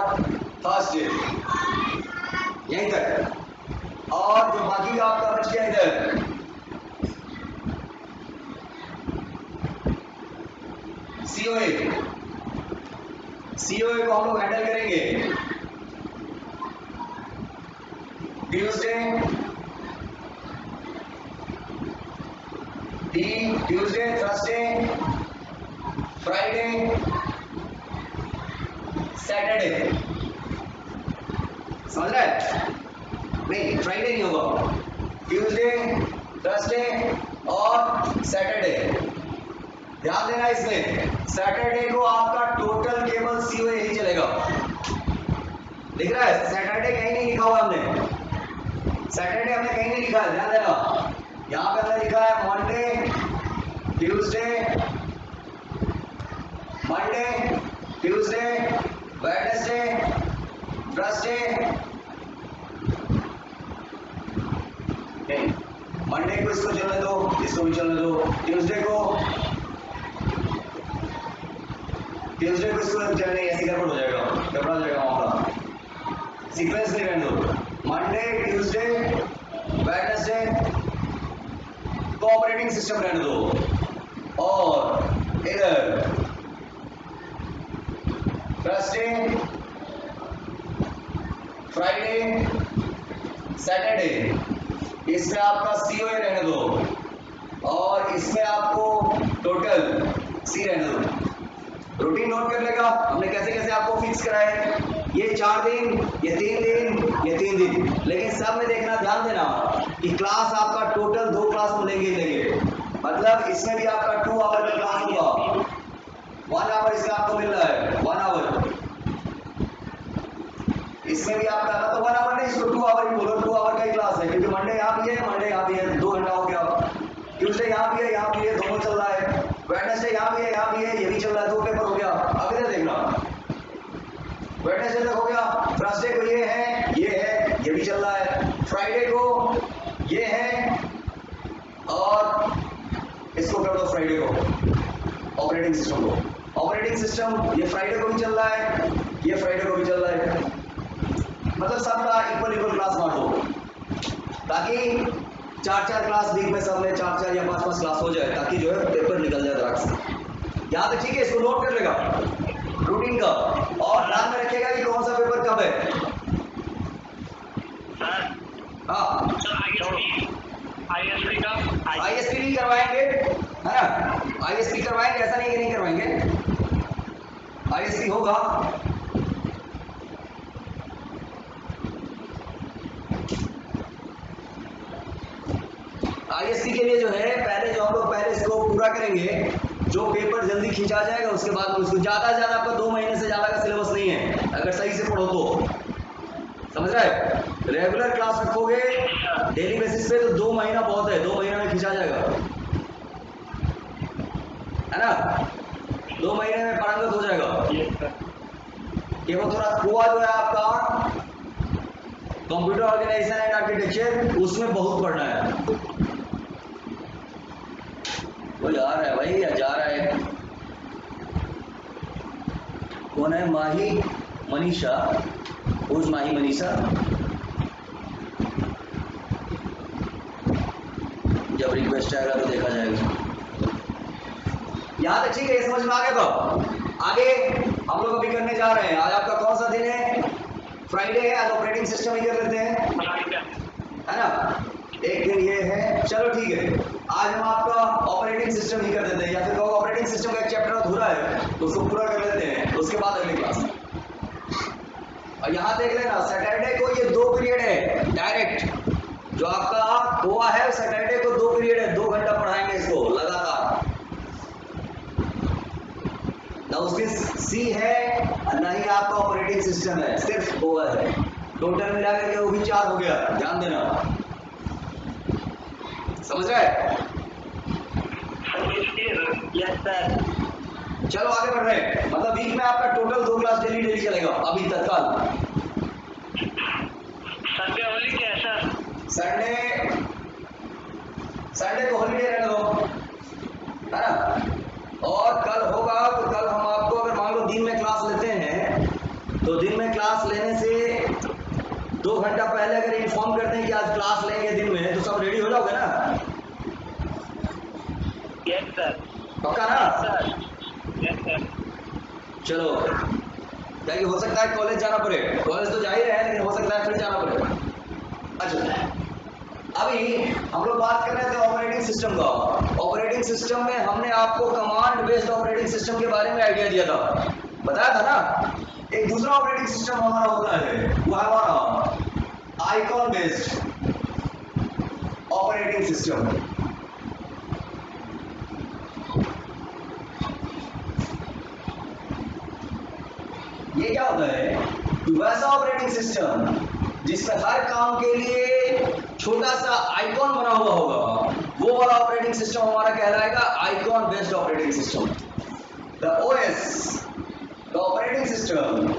थर्सडे, यहीं तक। और जो बाकी का आपका बच गया इधर सीओए, सीओए को हम लोग हैंडल करेंगे ट्यूसडे, थर्सडे, फ्राइडे, सैटरडे। समझ रहे हैं? नहीं, फ्राइडे नहीं होगा, ट्यूसडे, थर्सडे और सैटरडे। ध्यान देना इसमें, सैटरडे को आपका टोटल केवल सीओए ही चलेगा। दिख रहा है? सैटरडे कहीं नहीं लिखा हुआ हमने, सैटरडे हमने कहीं नहीं लिखा है, ध्यान देना। यहां पे हमने लिखा है Monday, Tuesday, Wednesday, Thursday. Monday को इसको चलने दो, इसको भी चलने दो। ट्यूसडे को इसको चलने, ऐसे गड़बड़ हो जाएगा, गड़बड़ा जाएगा मामला। सीक्वेंस नहीं रहने दो। मंडे, ट्यूसडे, वेडनेसडे को ऑपरेटिंग सिस्टम रहने दो, और इधर थर्सडे, फ्राइडे, सैटरडे, इसमें आपका सीओए रहने दो, और इसमें आपको टोटल सी रहने दो। रूटीन नोट कर लेगा हमने कैसे कैसे आपको फिक्स कराया है। ये 4 दिन, ये 3 दिन, ये 3 दिन, लेकिन सब में देखना, ध्यान देना कि क्लास आपका टोटल 2 क्लास में लेंगे। मतलब इसमें भी आपका 2 आवर का क्लास होगा, 1 आवर इसमें आपको मिल रहा है, 1 आवर। इसमें भी आपका तो 1 आवर नहीं, इसको 2 आवर ही बोलो, 2 आवर का ही क्लास है, क्योंकि मंडे यहाँ भी है, मंडे यहाँ भी है, 2 घंटा हो गया। ट्यूसडे यहाँ भी है, यहाँ भी है, दोनों चल रहा है। वेडनेसडे यहाँ भी है, यहाँ भी है, ये भी चल रहा है, 2 पेपर हो गया। अब इधर देखना, वेडनेसडे तक हो गया, थर्सडे को ये है, ये भी चल रहा है, फ्राइडे को ये है, और इसको कर दो फ्राइडे को, ऑपरेटिंग सिस्टम को। ऑपरेटिंग सिस्टम ये फ्राइडे को भी चल रहा है, ये फ्राइडे को भी चल रहा है, मतलब सबका इक्वल क्लास बांट दो, ताकि 4-4 क्लास वीक में सब में 4-4 या 5-5 क्लास हो जाए, ताकि जो है पेपर निकल जाए धड़ाक से। यहाँ तक ठीक है, इसको नोट कर लेगा रूटीन का, और ध्यान में रखेगा कि कौन सा पेपर कब है। हाँ आईएसपी नहीं करवाएंगे, है ना, आईएसपी करवाएंगे, ऐसा नहीं कि नहीं करवाएंगे, आईएसपी होगा। आईएसपी के लिए जो है पहले जो हम लोग पहले इसको पूरा करेंगे, जो पेपर जल्दी खींचा जाएगा उसके बाद में उसको ज्यादा से ज्यादा आपका 2 महीने से ज्यादा का सिलेबस नहीं है, अगर सही से पढ़ो तो, समझ रहा है। रेगुलर क्लास रखोगे डेली बेसिस पे तो 2 महीना बहुत है, 2 महीने में खींचा जाएगा, है ना, 2 महीने में पारंगत हो जाएगा। केवल थोड़ा हुआ जो है आपका कंप्यूटर ऑर्गेनाइजेशन एंड आर्किटेक्चर, उसमें बहुत पढ़ना है। वो जा रहा है भाई, या जा रहा है, कौन है, माही मनीषा, हुज माही मनीषा, जब रिक्वेस्ट आएगा तो देखा जाएगा। यहाँ तक ठीक है, ये समझ में आ गया। तो आगे हम लोग अभी करने जा रहे हैं, आज आपका कौन सा दिन है, फ्राइडे है, आज ऑपरेटिंग सिस्टम ही कर लेते हैं, है ना, एक दिन ये है, चलो ठीक है, आज हम आपका ऑपरेटिंग सिस्टम ही कर देते हैं, या फिर ऑपरेटिंग सिस्टम का एक चैप्टर अधूरा है तो उसको पूरा कर लेते हैं, उसके बाद अगली क्लास। और यहाँ देख लेना, सैटरडे को ये 2 पीरियड है डायरेक्ट, जो आपका हुआ है सैटरडे को 2 पीरियड है, 2 घंटा पढ़ाएंगे इसको लगातार, ना उसमें सी है ना ही आपका ऑपरेटिंग सिस्टम है, सिर्फ हुआ है, टोटल मिला करके वो भी 4 हो गया, ध्यान देना, समझ रहे हैं? Yes sir. चलो आगे बढ़ रहे हैं, मतलब वीक में आपका टोटल 2 क्लास डेली चलेगा अभी तत्काल। संडे होली क्या है सर? संडे को हॉलीडे रहने दो, है ना, और कल होगा तो कल हम आपको अगर मान लो दिन में क्लास लेते हैं तो दिन में क्लास लेने से 2 घंटा पहले अगर इन्फॉर्म करते हैं कि आज क्लास लेंगे दिन में, तो सब रेडी हो जाओगे ना? Yes sir. पक्का ना? Yes sir. चलो, क्या कि हो सकता है कॉलेज जाना पड़े, कॉलेज तो जा ही रहे हैं लेकिन हो सकता है फिर जाना पड़े। अच्छा, अभी हम लोग बात कर रहे थे ऑपरेटिंग सिस्टम का। ऑपरेटिंग सिस्टम में हमने आपको कमांड बेस्ड ऑपरेटिंग सिस्टम के बारे में आइडिया दिया था, बताया था ना। एक दूसरा ऑपरेटिंग सिस्टम हमारा होता है, वो है हमारा आइकॉन बेस्ड ऑपरेटिंग सिस्टम। ये क्या होता है, वैसा ऑपरेटिंग सिस्टम जिसमें हर काम के लिए छोटा सा आइकॉन बना हुआ होगा, वो वाला ऑपरेटिंग सिस्टम हमारा कहलाएगा icon based operating system. The OS, the operating system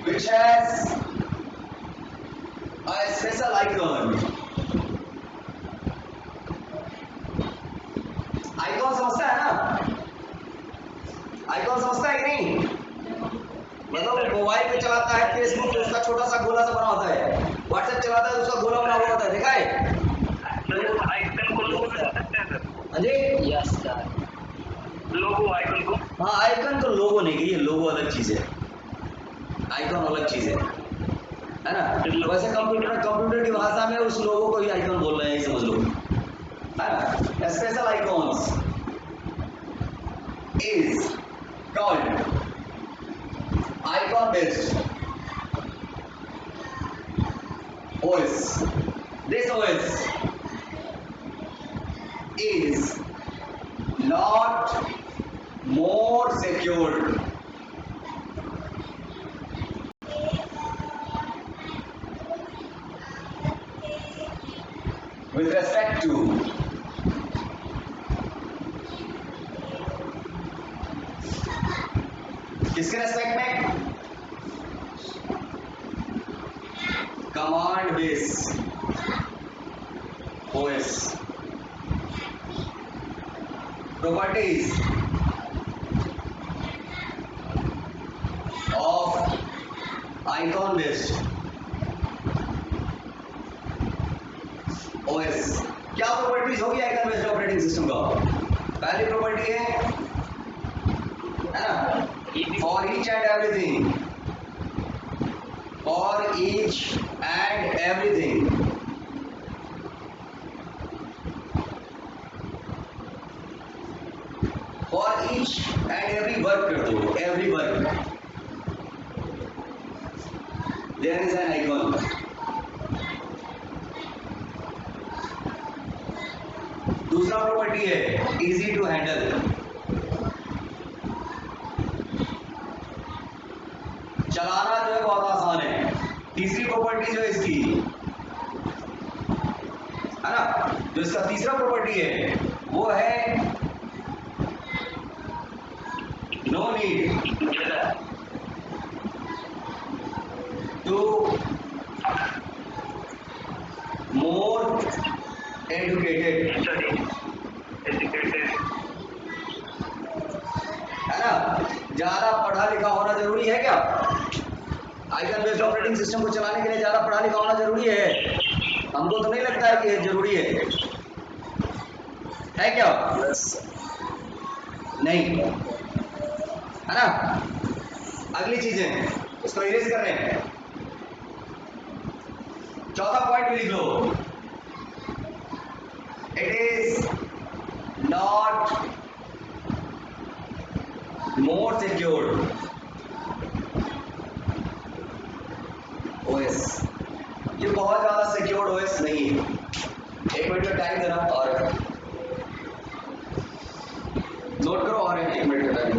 which has a special icon। Icon समझता है ना, आइकॉन समझता है कि नहीं, मतलब मोबाइल पे चलाता है फेसबुक पे उसका छोटा सा गोला सा बना होता है, व्हाट्सएप चलाता है तो उसका गोला बना हुआ होता है, देखा है? आइकन को लोगो बना सकते हैं सर? हाँ जी, यस सर। लोगो आइकन को? हाँ आइकन को लोगो नहीं, ये लोगो अलग चीज है, आइकन अलग चीज है ना। वैसे कंप्यूटर की भाषा में उस लोगो को ही आइकन बोल रहे हैं, समझ लो, है ना। Special icons is called icon based OS. This OS is not more secure with respect to किसके रेस्पेक्ट में, command base OS. Properties of icon based OS. क्या प्रॉपर्टीज होगी आइकन बेस्ड ऑपरेटिंग सिस्टम का? पहली प्रॉपर्टी है ना, for each and everything, for each and everything, for each and every work कर दो, every work there is an icon. दूसरा property है इजी टू हैंडल, चलाना जो है बहुत आसान है. तीसरी प्रॉपर्टी जो है इसकी है ना, जो इसका तीसरा प्रॉपर्टी है वो है no need to more educated, है ना. ज्यादा पढ़ा लिखा होना जरूरी है क्या? आइकन बेस्ड ऑपरेटिंग सिस्टम को चलाने के लिए ज्यादा पढ़ा लिखा होना जरूरी है? हमको तो नहीं लगता है कि जरूरी है क्या? नहीं, है ना. अगली चीजें इसको इरेज कर रहे हैं. चौथा पॉइंट भी लिख लो, it is not more secured OS. ये बहुत ज्यादा सिक्योर्ड OS नहीं है. एक मिनट का टाइम देना और नोट करो, और एक मिनट का टाइम.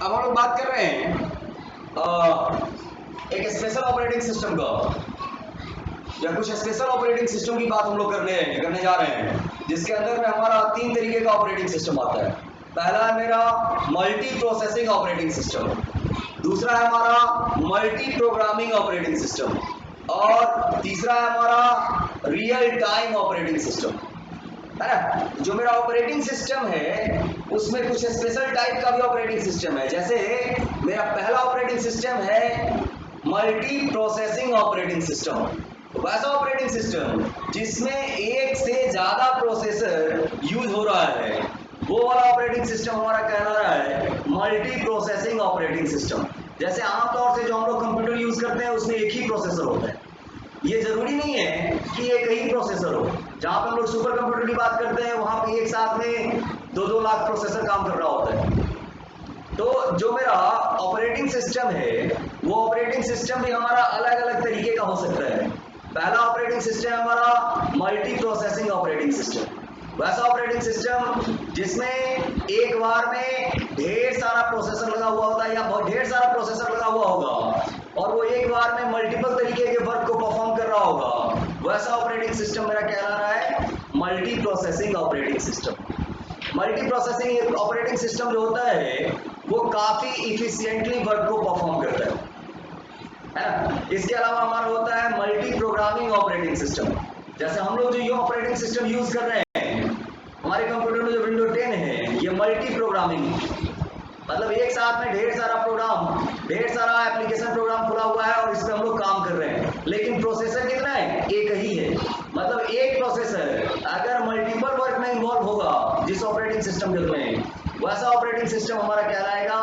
अब हम लोग बात कर रहे हैं एक स्पेशल ऑपरेटिंग सिस्टम का, या कुछ स्पेशल ऑपरेटिंग सिस्टम की बात हम लोग करने जा रहे हैं, जिसके अंदर में हमारा 3 तरीके का ऑपरेटिंग सिस्टम आता है. पहला है मेरा मल्टी प्रोसेसिंग ऑपरेटिंग सिस्टम, दूसरा है हमारा मल्टी प्रोग्रामिंग ऑपरेटिंग सिस्टम, और तीसरा है हमारा रियल टाइम ऑपरेटिंग सिस्टम, है ना. जो मेरा ऑपरेटिंग सिस्टम है उसमें कुछ स्पेशल टाइप का भी ऑपरेटिंग सिस्टम है. जैसे मेरा पहला ऑपरेटिंग सिस्टम है मल्टी प्रोसेसिंग ऑपरेटिंग सिस्टम. वैसा ऑपरेटिंग सिस्टम जिसमें एक से ज्यादा प्रोसेसर यूज हो रहा है, वो वाला ऑपरेटिंग सिस्टम हमारा कहला रहा है मल्टी प्रोसेसिंग ऑपरेटिंग सिस्टम. जैसे आमतौर से जो हम लोग कंप्यूटर यूज करते हैं उसमें एक ही प्रोसेसर होता है. ये जरूरी नहीं है कि एक ही प्रोसेसर हो. जहां पे हम लोग सुपर कंप्यूटर की बात करते हैं वहां पे एक साथ में 2-2 लाख प्रोसेसर काम कर रहा होता है. तो जो मेरा ऑपरेटिंग सिस्टम है वो ऑपरेटिंग सिस्टम भी हमारा अलग अलग तरीके का हो सकता है. पहला ऑपरेटिंग सिस्टम है हमारा मल्टी प्रोसेसिंग ऑपरेटिंग सिस्टम. वैसा ऑपरेटिंग सिस्टम जिसमें एक बार में ढेर सारा प्रोसेसर लगा हुआ होता है, या बहुत ढेर सारा प्रोसेसर लगा हुआ होगा और वो एक बार में मल्टीपल तरीके के वर्क को परफॉर्म कर रहा होगा. वैसा ऑपरेटिंग सिस्टम मेरा कहला रहा है multi processing operating system. Multi processing operating system जो होता है वो काफी इफिशिएंटली वर्क को परफॉर्म करता है ना। इसके अलावा हमारा होता है मल्टी प्रोग्रामिंग ऑपरेटिंग सिस्टम। जैसे हम लोग जो ये ऑपरेटिंग सिस्टम यूज कर रहे हैं हमारे कंप्यूटर में जो विंडो 10 है ये मल्टी प्रोग्रामिंग, मतलब एक साथ में ढेर सारा प्रोग्राम, ढेर सारा एप्लीकेशन प्रोग्राम खुला हुआ है और इस पे हम लोग काम कर रहे हैं, लेकिन प्रोसेसर कितना है? एक ही है। मतलब एक प्रोसेसर अगर मल्टीपल वर्क में इन्वॉल्व होगा जिस ऑपरेटिंग सिस्टम में, वैसा ऑपरेटिंग सिस्टम हमारा कहलाएगा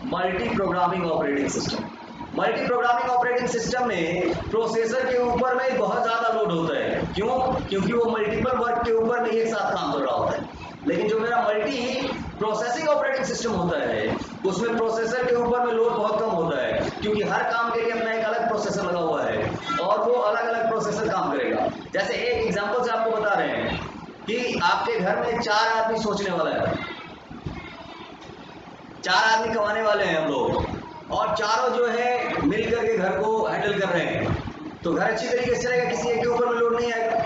multi programming operating system. Multi programming operating system में प्रोसेसर के ऊपर में बहुत ज्यादा लोड होता है। क्यों? क्योंकि वो मल्टीपल वर्क के ऊपर में एक साथ काम कर रहा होता है। लेकिन जो मेरा मल्टी प्रोसेसिंग ऑपरेटिंग सिस्टम होता है उसमें प्रोसेसर के ऊपर में लोड बहुत कम होता है, क्योंकि हर काम के लिए अपना एक अलग प्रोसेसर लगा हुआ है और वो अलग अलग प्रोसेसर काम करेगा। जैसे एक एग्जांपल से आपको बता रहे हैं कि आपके घर में 4 आदमी सोचने वाला है, 4 आदमी कमाने वाले हैं हम लोग और चारों जो है मिल करके घर को हैंडल कर रहे हैं, तो घर अच्छी तरीके से चलेगा, किसी एक के ऊपर में लोड नहीं आएगा।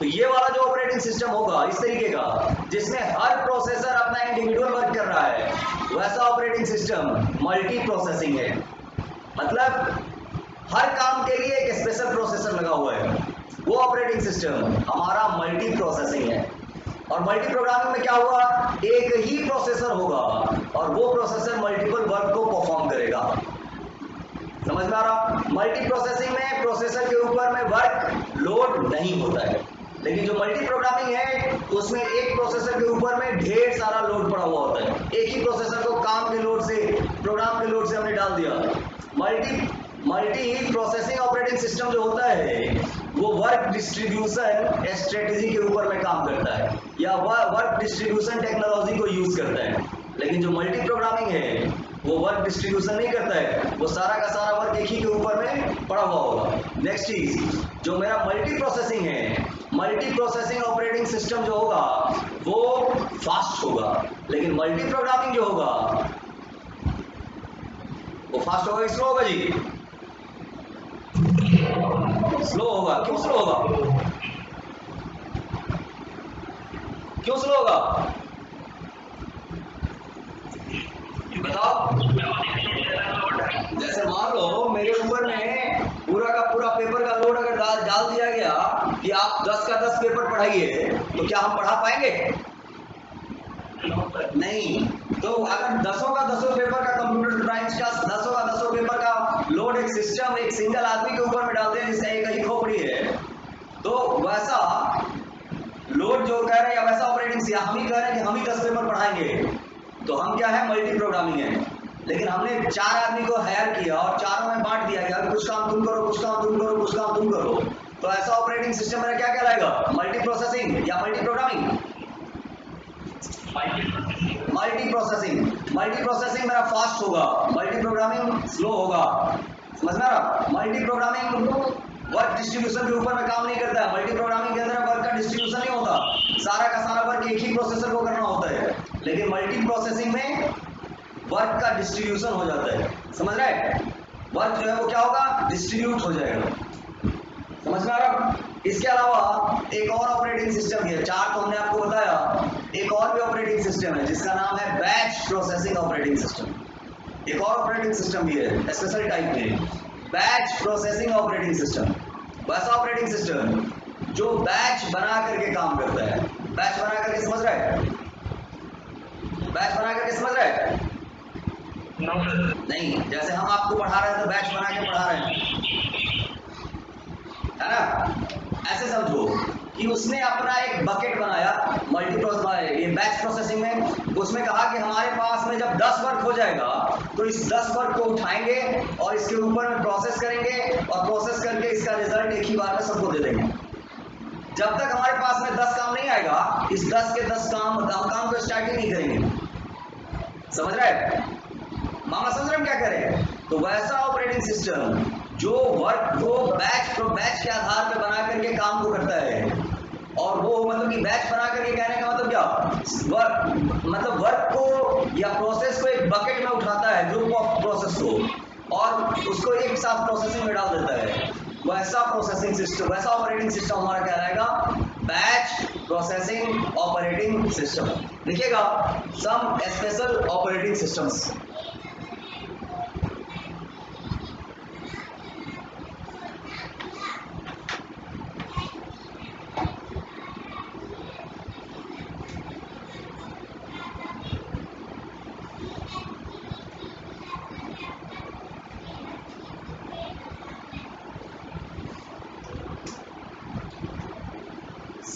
तो ये वाला जो ऑपरेटिंग सिस्टम होगा इस तरीके का जिसमें हर प्रोसेसर अपना इंडिविजुअल वर्क कर रहा है, वैसा ऑपरेटिंग सिस्टम मल्टी प्रोसेसिंग है। मतलब हर काम के लिए एक स्पेशल प्रोसेसर लगा हुआ है, वो ऑपरेटिंग सिस्टम हमारा मल्टी प्रोसेसिंग है। और मल्टी प्रोग्रामिंग में क्या हुआ? एक ही प्रोसेसर होगा और वो प्रोसेसर मल्टीपल वर्क को परफॉर्म करेगा। समझ में आ रहा? मल्टी प्रोसेसिंग में प्रोसेसर के ऊपर में वर्क लोड नहीं होता है, लेकिन जो मल्टी प्रोग्रामिंग है उसमें एक प्रोसेसर के ऊपर में ढेर सारा लोड पड़ा हुआ होता है। एक ही प्रोसेसर को काम के लोड से, प्रोग्राम के लोड से हमने डाल दिया। मल्टी प्रोसेसिंग ऑपरेटिंग सिस्टम जो होता है वो वर्क डिस्ट्रीब्यूशन स्ट्रेटेजी के ऊपर में काम करता है या वर्क डिस्ट्रीब्यूशन टेक्नोलॉजी को यूज करता है। लेकिन जो मल्टी प्रोग्रामिंग है वो वर्क डिस्ट्रीब्यूशन नहीं करता है, वो सारा का सारा वर्क एक ही के ऊपर में पड़ा हुआ होगा। नेक्स्ट चीज, जो मेरा मल्टी प्रोसेसिंग है, मल्टी प्रोसेसिंग ऑपरेटिंग सिस्टम जो होगा वो फास्ट होगा, लेकिन मल्टी प्रोग्रामिंग जो होगा वो फास्ट होगा कि स्लो होगा जी? स्लो होगा। क्यों स्लो होगा? क्यों स्लो होगा बताओ? जैसे मान लो मेरे ऊपर में पूरा का पूरा पेपर का लोड अगर डाल दिया गया कि आप 10 का 10 पेपर पढ़ाइए, तो क्या हम पढ़ा पाएंगे? नहीं। तो अगर 10 का 10 पेपर का कंप्यूटर साइंस का 10 का 10 पेपर का लोड एक सिस्टम, एक सिंगल आदमी के ऊपर में डाल दे जिसका एक ही खोपड़ी है, तो वैसा लोड जो कह रहे हैं या वैसा ऑपरेटिंग या हम ही कह रहे हैं कि हम ही 10 पेपर पढ़ाएंगे, तो हम क्या है? मल्टी प्रोग्रामिंग है। लेकिन हमने 4 आदमी को हायर किया और चारों में बांट दिया कि कुछ काम तुम करो, कुछ काम तुम करो, कुछ काम तुम करो, तो ऐसा ऑपरेटिंग सिस्टम मेरा क्या कहलाएगा? मल्टी प्रोसेसिंग या मल्टी प्रोग्रामिंग? मल्टी प्रोसेसिंग मेरा फास्ट होगा, मल्टी प्रोग्रामिंग स्लो होगा। समझ में आ रहा? मल्टी प्रोग्रामिंग वर्क डिस्ट्रीब्यूशन के ऊपर में काम नहीं करता है। मल्टी प्रोग्रामिंग के अंदर वर्क का डिस्ट्रीब्यूशन नहीं होता, सारा का सारा वर्क एक ही प्रोसेसर को करना होता है। लेकिन मल्टी प्रोसेसिंग में वर्क का डिस्ट्रीब्यूशन हो जाता है। समझ रहे? वर्क जो है वो क्या होगा? डिस्ट्रीब्यूट हो जाएगा। समझ में आ रहा? इसके अलावा एक और ऑपरेटिंग सिस्टम है, 4 तो हमने आपको बताया, एक और भी ऑपरेटिंग सिस्टम है जिसका नाम है बैच प्रोसेसिंग ऑपरेटिंग सिस्टम। एक और ऑपरेटिंग सिस्टम भी है स्पेशल टाइप में, बैच प्रोसेसिंग ऑपरेटिंग सिस्टम। वैसा ऑपरेटिंग सिस्टम जो बैच बना करके काम करता है। बैच बना करके समझ रहा है? बैच बना करके समझ रहा है? नहीं, जैसे हम आपको पढ़ा रहे हैं तो बैच बना के पढ़ा रहे हैं, है ना? ऐसे समझो कि उसने अपना एक बकेट बनाया ये बैच प्रोसेसिंग में, उसमें कहा कि हमारे पास में जब 10 वर्क हो जाएगा तो इस 10 वर्क को उठाएंगे और इसके ऊपर में प्रोसेस करेंगे और प्रोसेस करके इसका रिजल्ट एक ही बार में सबको दे देंगे। जब तक हमारे पास में 10 काम नहीं आएगा, इस 10 के 10 काम को स्टार्ट ही नहीं करेंगे। समझ रहे हैं? मामा समझ रहे हैं क्या करें? तो वैसा ऑपरेटिंग सिस्टम जो वर्क को बैच के आधार पर बना करके काम को करता है, और वो मतलब कि बैच बना करके कहने का मतलब क्या? वर्क को या प्रोसेस को एक बकेट में उठाता है, ग्रुप ऑफ प्रोसेस को, और उसको एक साथ प्रोसेसिंग में डाल देता है। वैसा प्रोसेसिंग सिस्टम, वैसा ऑपरेटिंग सिस्टम हमारा कहलाएगा बैच प्रोसेसिंग ऑपरेटिंग सिस्टम, लिखिएगा some special operating systems.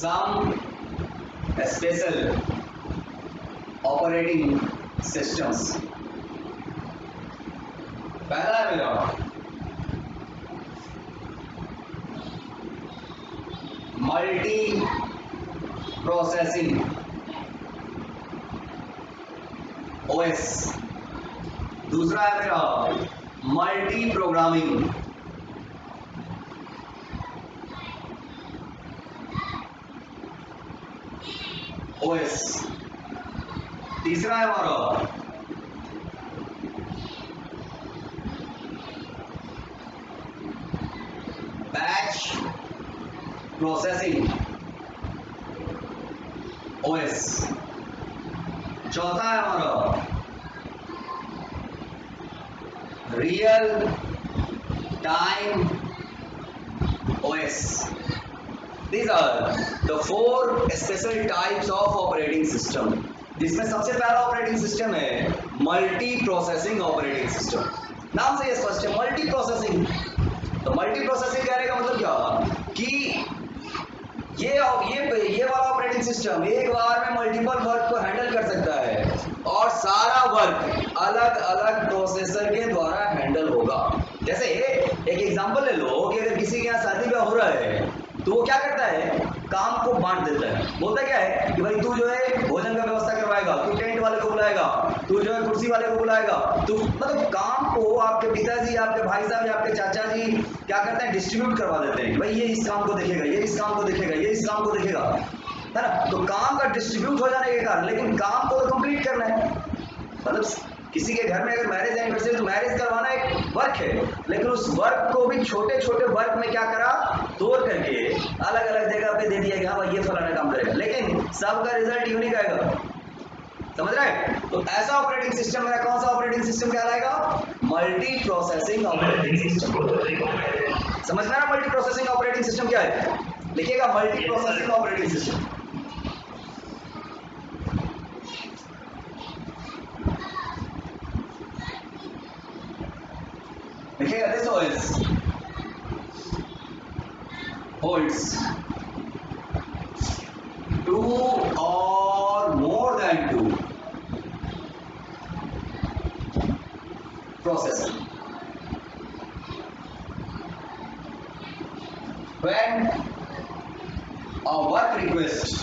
Some special operating systems। पहला है मेरा मल्टी प्रोसेसिंग ओएस, दूसरा है मेरा मल्टी प्रोग्रामिंग ओएस, तीसरा है हमारा बैच प्रोसेसिंग ओएस, चौथा है हमारा real time OS. These are the 4 special types of operating system, जिसमें सबसे पहला ऑपरेटिंग सिस्टम है मल्टी प्रोसेसिंग ऑपरेटिंग सिस्टम। नाम से ये स्पष्ट है मल्टी प्रोसेसिंग। तो मल्टी प्रोसेसिंग कहने का मतलब क्या कि ये वाला ऑपरेटिंग सिस्टम एक बार में मल्टीपल वर्क को हैंडल कर सकता है और सारा वर्क अलग अलग प्रोसेसर के द्वारा हैंडल होगा। जैसे एक एग्जांपल ले लो कि अगर किसी के यहाँ शादी ब्याह हो रहा है तो वो क्या करता है, काम को बांट देता है। बोलता क्या है कि भाई तू जो है भोजन का व्यवस्था करवाएगा, तू टेंट वाले को बुलाएगा, तू जो है कुर्सी वाले को बुलाएगा। तो मतलब काम को आपके पिताजी, आपके भाई साहब या आपके चाचा जी क्या करते हैं, डिस्ट्रीब्यूट करवा देते हैं। भाई ये इस काम को देखेगा, ये इस काम को देखेगा, ये इस काम को देखेगा, है ना। तो काम का डिस्ट्रीब्यूट हो जाने के कारण लेकिन काम को तो कंप्लीट करना है। मतलब किसी के घर में अगर मैरिज एनिवर्सरी तो मैरिज करवाना एक वर्क है, लेकिन उस वर्क को भी छोटे छोटे वर्क में क्या करा, तोड़ करके अलग अलग जगह पे दे दिया कि हाँ भाई ये फलाना काम करेगा, लेकिन सबका रिजल्ट यूनिक आएगा। समझ रहे हैं? तो ऐसा ऑपरेटिंग सिस्टम मेरा कौन सा ऑपरेटिंग सिस्टम कहलाएगा, मल्टी प्रोसेसिंग ऑपरेटिंग सिस्टम। समझ में आ रहा मल्टी प्रोसेसिंग ऑपरेटिंग सिस्टम क्या है, लिखिएगा मल्टी प्रोसेसिंग ऑपरेटिंग सिस्टम। लिखिएगा this OS holds 2 or more than 2 processors। When a work request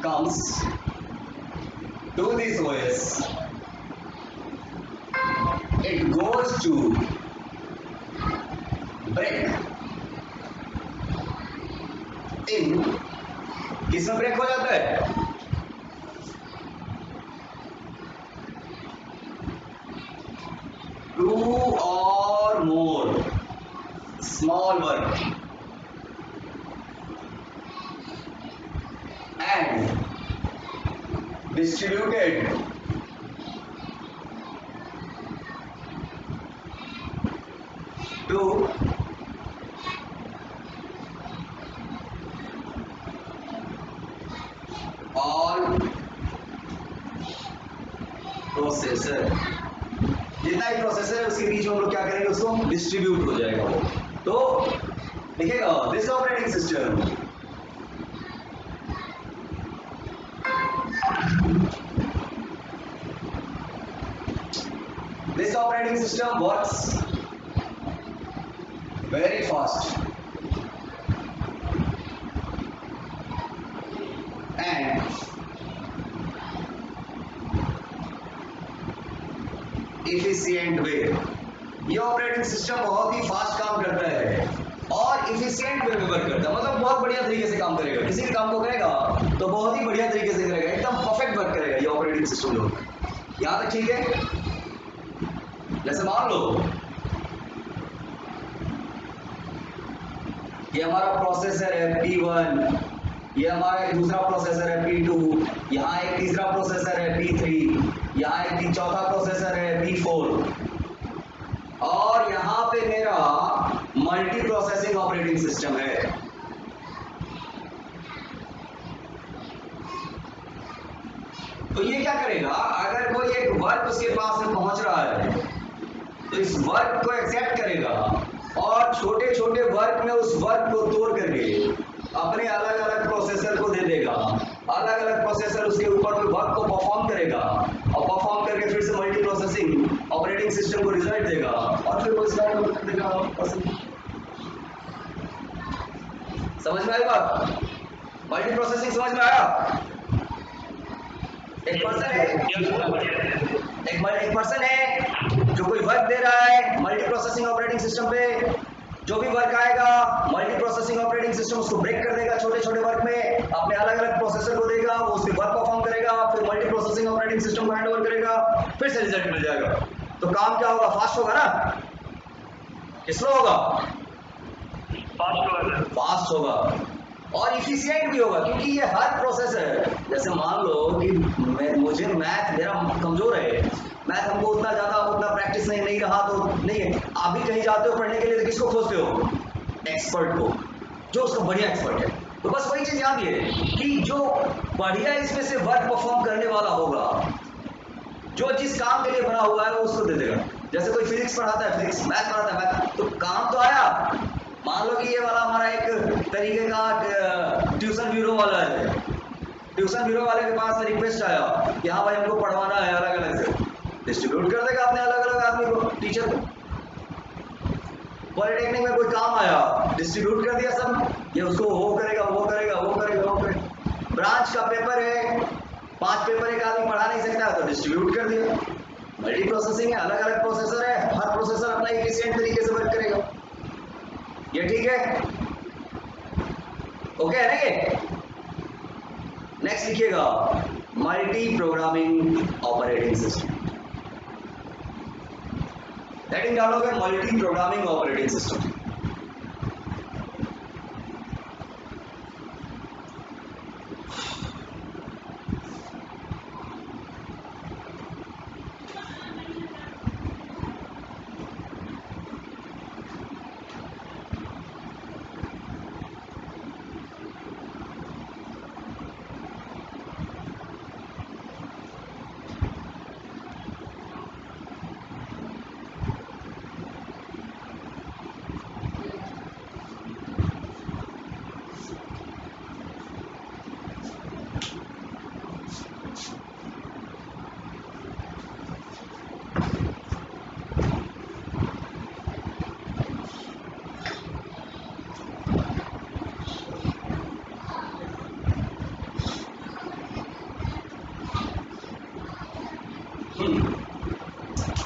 comes to this OS, it goes to break in, किसमें break हो जाता है, टू और more small work and distributed to all processor. जितना ही processor है उसके बीच में हम लोग क्या करेंगे, उसको डिस्ट्रीब्यूट हो जाएगा वो। तो देखिएगा this operating system this operating system works very fast and efficient way। ये ऑपरेटिंग सिस्टम बहुत ही फास्ट काम करता है और इफिशिएंट वे में वर्क करता है। मतलब बहुत बढ़िया तरीके से काम करेगा, किसी भी काम को करेगा तो बहुत ही बढ़िया तरीके से करेगा, एकदम परफेक्ट वर्क करेगा ये ऑपरेटिंग सिस्टम जो। यहाँ तक ठीक है। जैसे मान लो ये हमारा प्रोसेसर है P1, ये हमारा एक दूसरा प्रोसेसर है P2, यहाँ एक तीसरा प्रोसेसर है P3, यहाँ एक चौथा प्रोसेसर है P4 और यहाँ पे मेरा मल्टी प्रोसेसिंग ऑपरेटिंग सिस्टम है। तो ये क्या करेगा, अगर कोई एक वर्क उसके पास में पहुंच रहा है तो इस वर्क को एक्सेप्ट करेगा और छोटे छोटे वर्क में उस वर्क को तोड़ करके अपने अलग अलग प्रोसेसर को दे देगा। अलग अलग प्रोसेसर उसके ऊपर में वर्क को परफॉर्म करेगा और परफॉर्म करके फिर से मल्टी प्रोसेसिंग ऑपरेटिंग सिस्टम को रिजल्ट देगा और फिर वो स्लाइड कर देगा। समझ में आई बात? मल्टी प्रोसेसिंग समझ में आया? एक पर्सन है जो कोई वर्क दे रहा है मल्टी प्रोसेसिंग ऑपरेटिंग सिस्टम पे। जो भी वर्क आएगा मल्टी प्रोसेसिंग ऑपरेटिंग सिस्टम उसको ब्रेक कर देगा छोटे छोटे वर्क में, अपने अलग अलग प्रोसेसर को देगा, वो उसके वर्क परफॉर्म करेगा, फिर मल्टी प्रोसेसिंग ऑपरेटिंग सिस्टम को हैंड ओवर करेगा, फिर से रिजल्ट मिल जाएगा। तो काम क्या होगा? फास्ट होगा ना कि स्लो होगा? फास्ट होगा और इफिशिएंट भी होगा, क्योंकि ये हर प्रोसेसर, जैसे मान लो कि मुझे मैथ मेरा कमजोर है, मैथ हमको उतना प्रैक्टिस नहीं रहा तो नहीं है। आप भी कहीं जाते हो पढ़ने के लिए तो किसको खोजते हो? एक्सपर्ट को, जो उसका बढ़िया एक्सपर्ट है। तो बस वही चीज याद है कि जो बढ़िया इसमें से वर्क परफॉर्म करने वाला होगा, जो जिस काम के लिए बना हुआ है वो उसको दे देगा। जैसे कोई फिजिक्स पढ़ाता है फिजिक्स, मैथ पढ़ाता है मैथ, तो काम तो आया। मान लो कि ये वाला हमारा एक तरीके का ट्यूशन ब्यूरो वाला है। ट्यूशन ब्यूरो वाले के पास में रिक्वेस्ट आया कि हाँ भाई हमको पढ़वाना है, अलग अलग से डिस्ट्रीब्यूट कर देगा अपने अलग अलग आदमी को, टीचर को। पॉलिटेक्निक में कोई काम आया, डिस्ट्रीब्यूट कर दिया सब, ये उसको वो करेगा वो करेगा वो करेगा वो करेगा। ब्रांच का पेपर है, 5 पेपर एक आदमी पढ़ा नहीं सकता तो डिस्ट्रीब्यूट कर दिया। मल्टी प्रोसेसिंग है, अलग अलग प्रोसेसर है, हर प्रोसेसर अपना एफिशिएंट तरीके से वर्क करेगा। ये ठीक है? ओके है ना ये? नेक्स्ट लिखिएगा multi programming operating system. Heading डालोगे multi programming operating system.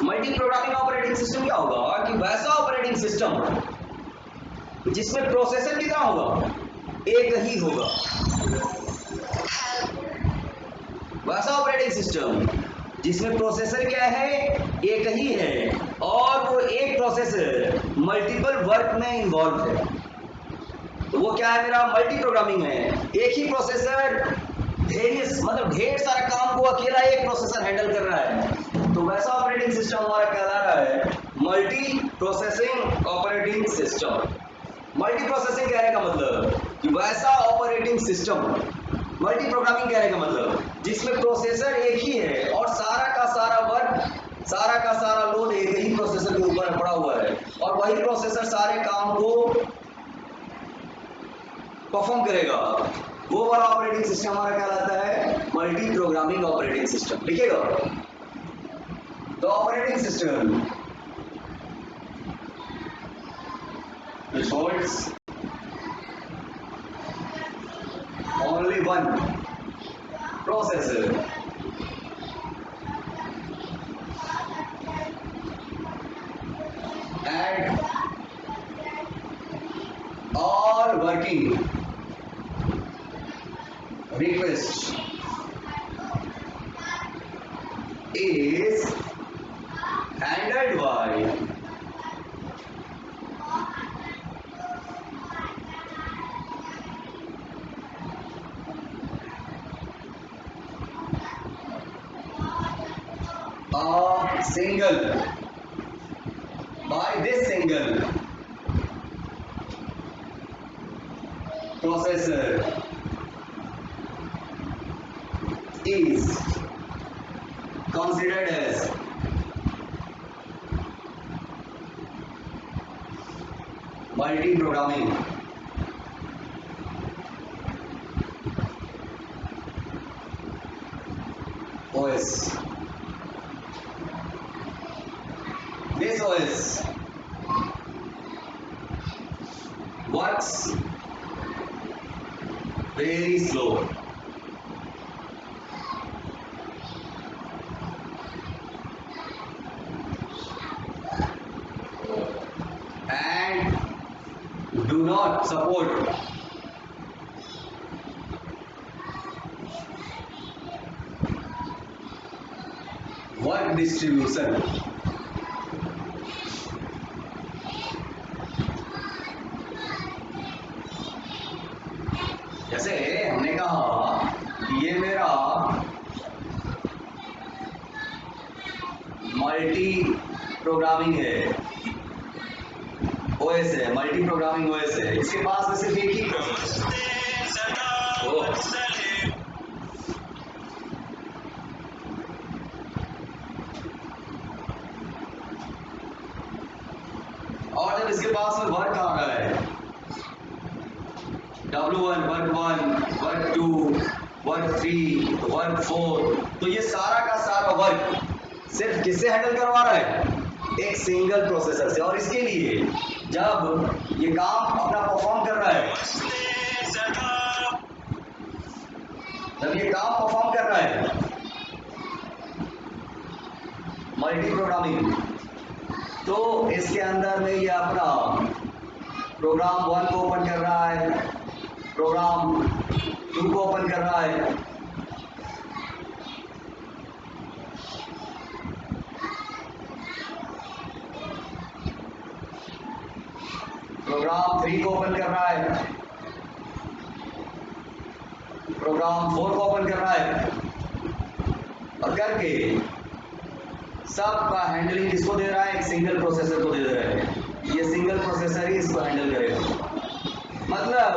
Multi programming operating system क्या होगा कि वैसा ऑपरेटिंग सिस्टम जिसमें प्रोसेसर कितना होगा? एक ही होगा। वैसा ऑपरेटिंग सिस्टम जिसमें प्रोसेसर क्या है? एक ही है और वो एक प्रोसेसर मल्टीपल वर्क में इन्वॉल्व है। तो वो क्या है? मेरा मल्टी प्रोग्रामिंग है। एक ही प्रोसेसर मतलब ढेर सारा काम को अकेला एक प्रोसेसर हैंडल कर रहा है। तो वैसा ऑपरेटिंग सिस्टम हमारा कहला रहा है multi processing operating system. Multi processing कहने का मतलब कि वैसा ऑपरेटिंग सिस्टम, मल्टी प्रोग्रामिंग कहने का मतलब जिसमें प्रोसेसर एक ही है और सारा का सारा वर्क, सारा का सारा लोड एक ही प्रोसेसर के ऊपर पड़ा हुआ है और वही प्रोसेसर सारे काम को परफॉर्म करेगा। वो वाला ऑपरेटिंग सिस्टम हमारा कहलाता है मल्टी प्रोग्रामिंग ऑपरेटिंग सिस्टम। लिखिएगा the operating system which holds only one processor and all working requests is handled by a single by this single processor is considered as multi-programming OS. This OS works very slow and do not support work distribution. जैसे हमने कहा कि ये मेरा multi programming है OS है, multi programming OS है, इसके पास में सिर्फ एक ही प्रोसेसर और जब इसके पास में वर्क आ रहा है W1, work 1, work 2, work 3, work 4, तो ये सारा का सारा वर्क सिर्फ किससे हैंडल करवा रहा है? एक सिंगल प्रोसेसर से। और इसके लिए जब ये काम अपना परफॉर्म कर रहा है, जब ये काम परफॉर्म कर रहा है मल्टी प्रोग्रामिंग, तो इसके अंदर में ये अपना प्रोग्राम 1 को ओपन कर रहा है, प्रोग्राम 2 को ओपन कर रहा है, प्रोग्राम 3 को ओपन कर रहा है, प्रोग्राम 4 को ओपन कर रहा है, और करके सबका हैंडलिंग किसको दे रहा है? एक सिंगल प्रोसेसर को दे रहा है। ये सिंगल प्रोसेसर ही इसको हैंडल करेगा। मतलब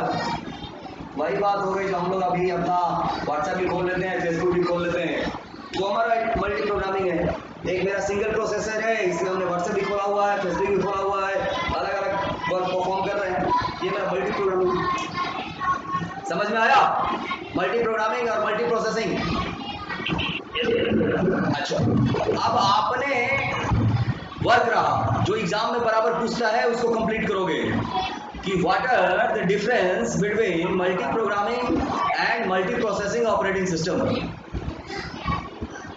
वही बात हो गई जो हम लोग अभी अपना व्हाट्सएप भी खोल लेते हैं, फेसबुक भी खोल लेते हैं, वो हमारा मल्टी प्रोग्रामिंग है। एक मेरा सिंगल प्रोसेसर है, इसमें हमने व्हाट्सएप भी खोला हुआ है, फेसबुक भी खोला हुआ है, अलग अलग वर्क परफॉर्म कर रहे हैं, ये मेरा मल्टी प्रोग्रामिंग। समझ में आया? मल्टी प्रोग्रामिंग और मल्टी प्रोसेसिंग। अच्छा, अब आपने वर्क रहा जो एग्जाम में बराबर पूछता है उसको कंप्लीट करोगे कि what are the difference between multi programming and multi processing operating system.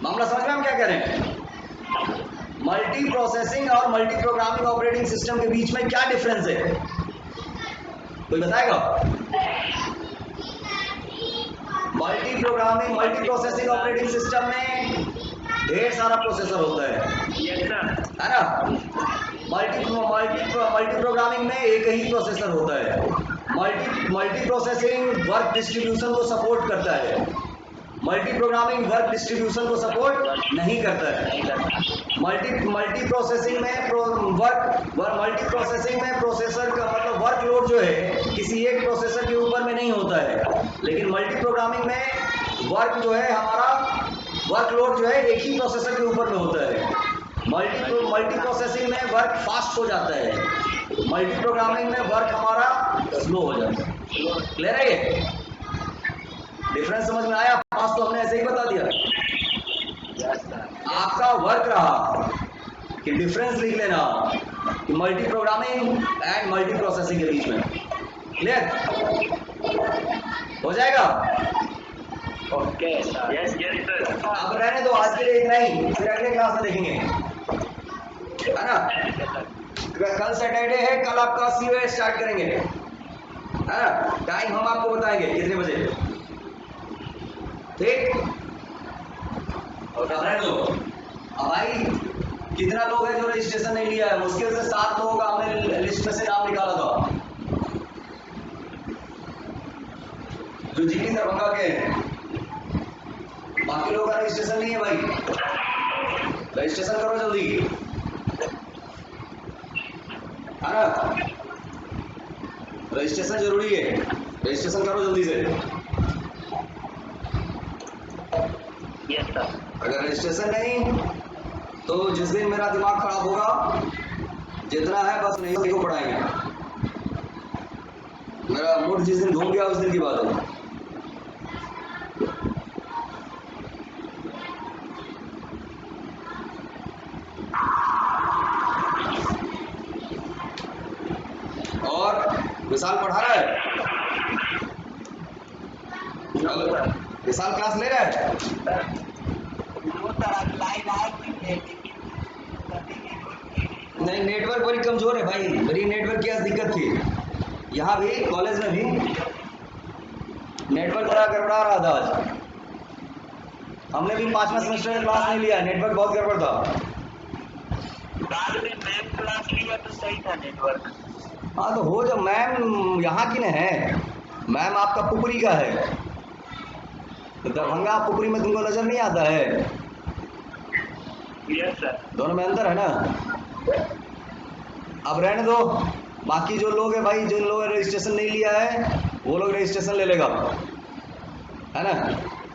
मामला समझ में हम क्या कह रहे हैं? मल्टी प्रोसेसिंग और मल्टी प्रोग्रामिंग ऑपरेटिंग सिस्टम के बीच में क्या डिफरेंस है, कोई बताएगा? Multi programming multi processing operating system में ढेर सारा प्रोसेसर होता है ना? मल्टी प्रोग्रामिंग में एक ही प्रोसेसर होता है। मल्टी प्रोसेसिंग वर्क डिस्ट्रीब्यूशन को सपोर्ट करता है, मल्टी प्रोग्रामिंग वर्क डिस्ट्रीब्यूशन को सपोर्ट नहीं करता है। मल्टी प्रोसेसिंग में प्रोसेसर का मतलब वर्कलोड जो है किसी एक प्रोसेसर के ऊपर में नहीं होता है, लेकिन मल्टी प्रोग्रामिंग में वर्क जो है हमारा वर्कलोड जो है एक ही प्रोसेसर के ऊपर में होता है। मल्टी प्रोसेसिंग में वर्क फास्ट हो जाता है, मल्टी प्रोग्रामिंग में वर्क हमारा स्लो हो जाता है। क्लियर है ये डिफरेंस? समझ में आया? पास तो हमने ऐसे ही बता दिया। आपका वर्क रहा कि डिफरेंस लिख लेना कि multi programming and multi processing के बीच में। क्लियर हो जाएगा? Okay sir. Yes sir. अब रहने दो, आज के लिए इतना ही, फिर अगले क्लास में देखेंगे, है ना? कल सैटरडे है, कल आपका सीओए स्टार्ट करेंगे, है ना? टाइम हम आपको बताएंगे कितने बजे, ठीक? और रहने दो। अब भाई कितना लोग हैं जो रजिस्ट्रेशन नहीं लिया है? मुश्किल से 7 लोगों का हमने लिस्ट में से नाम निकाला था जो जीटी दरभंगा के हैं, बाकी लोगों का रजिस्ट्रेशन नहीं है भाई। रजिस्ट्रेशन करो जल्दी, है ना? रजिस्ट्रेशन जरूरी है, रजिस्ट्रेशन करो जल्दी से। Yes sir. अगर रजिस्ट्रेशन नहीं तो जिस दिन मेरा दिमाग खराब होगा, जितना है बस नहीं को पढ़ाएंगे। मेरा मूड जिस दिन घूम गया उस दिन की बात है। और विशाल पढ़ा रहा है? विशाल क्लास ले रहा है? नहीं, नेटवर्क बड़ी कमजोर है भाई, मेरी नेटवर्क की आज दिक्कत थी, यहाँ भी कॉलेज में भी नेटवर्क बड़ा गड़बड़ा रहा था आज। हमने भी 5वां सेमेस्टर में क्लास नहीं लिया, नेटवर्क बहुत गड़बड़ था। बाद में मैम क्लास लिया तो सही था नेटवर्क। हाँ तो हो, जब मैम यहाँ की न है, मैम आपका पुपरी का है, तो दरभंगा पुपरी में तुमको नजर नहीं आता है? Yes sir. दोनों में अंतर है ना। अब रहने दो, बाकी जो लोग हैं भाई, जिन लोगों ने रजिस्ट्रेशन नहीं लिया है वो लोग रजिस्ट्रेशन ले लेगा, है ना?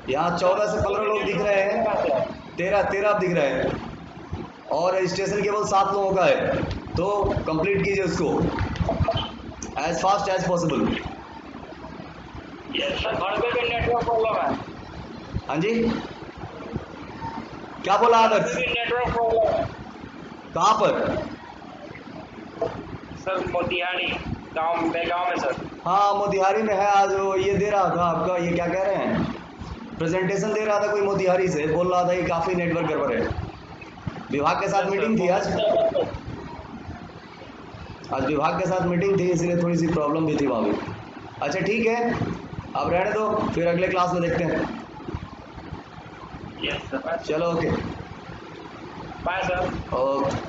यहाँ 14 से 15 लोग दिख रहे हैं, 13 दिख रहे हैं, और रजिस्ट्रेशन केवल 7 लोगों का है, तो कंप्लीट कीजिए उसको as fast as possible. Yes sir. घर पे भी नेटवर्क प्रॉब्लम है। हाँ जी, क्या बोला आदर्श? नेटवर्क प्रॉब्लम है कहाँ पर? सर, मोतिहारी गांव में सर। हाँ मोतिहारी में है। आज वो ये दे रहा था आपका, ये क्या कह रहे हैं, प्रेजेंटेशन दे रहा था कोई मोतिहारी से, बोल रहा था ये काफ़ी नेटवर्क गड़बड़ है। विभाग के साथ मीटिंग थी आज विभाग के साथ मीटिंग थी, इसलिए थोड़ी सी प्रॉब्लम भी थी वहाँ भी। अच्छा ठीक है, अब रहने दो, फिर अगले क्लास में देखते हैं। Yes sir. चलो ओके, बाय सर। ओके।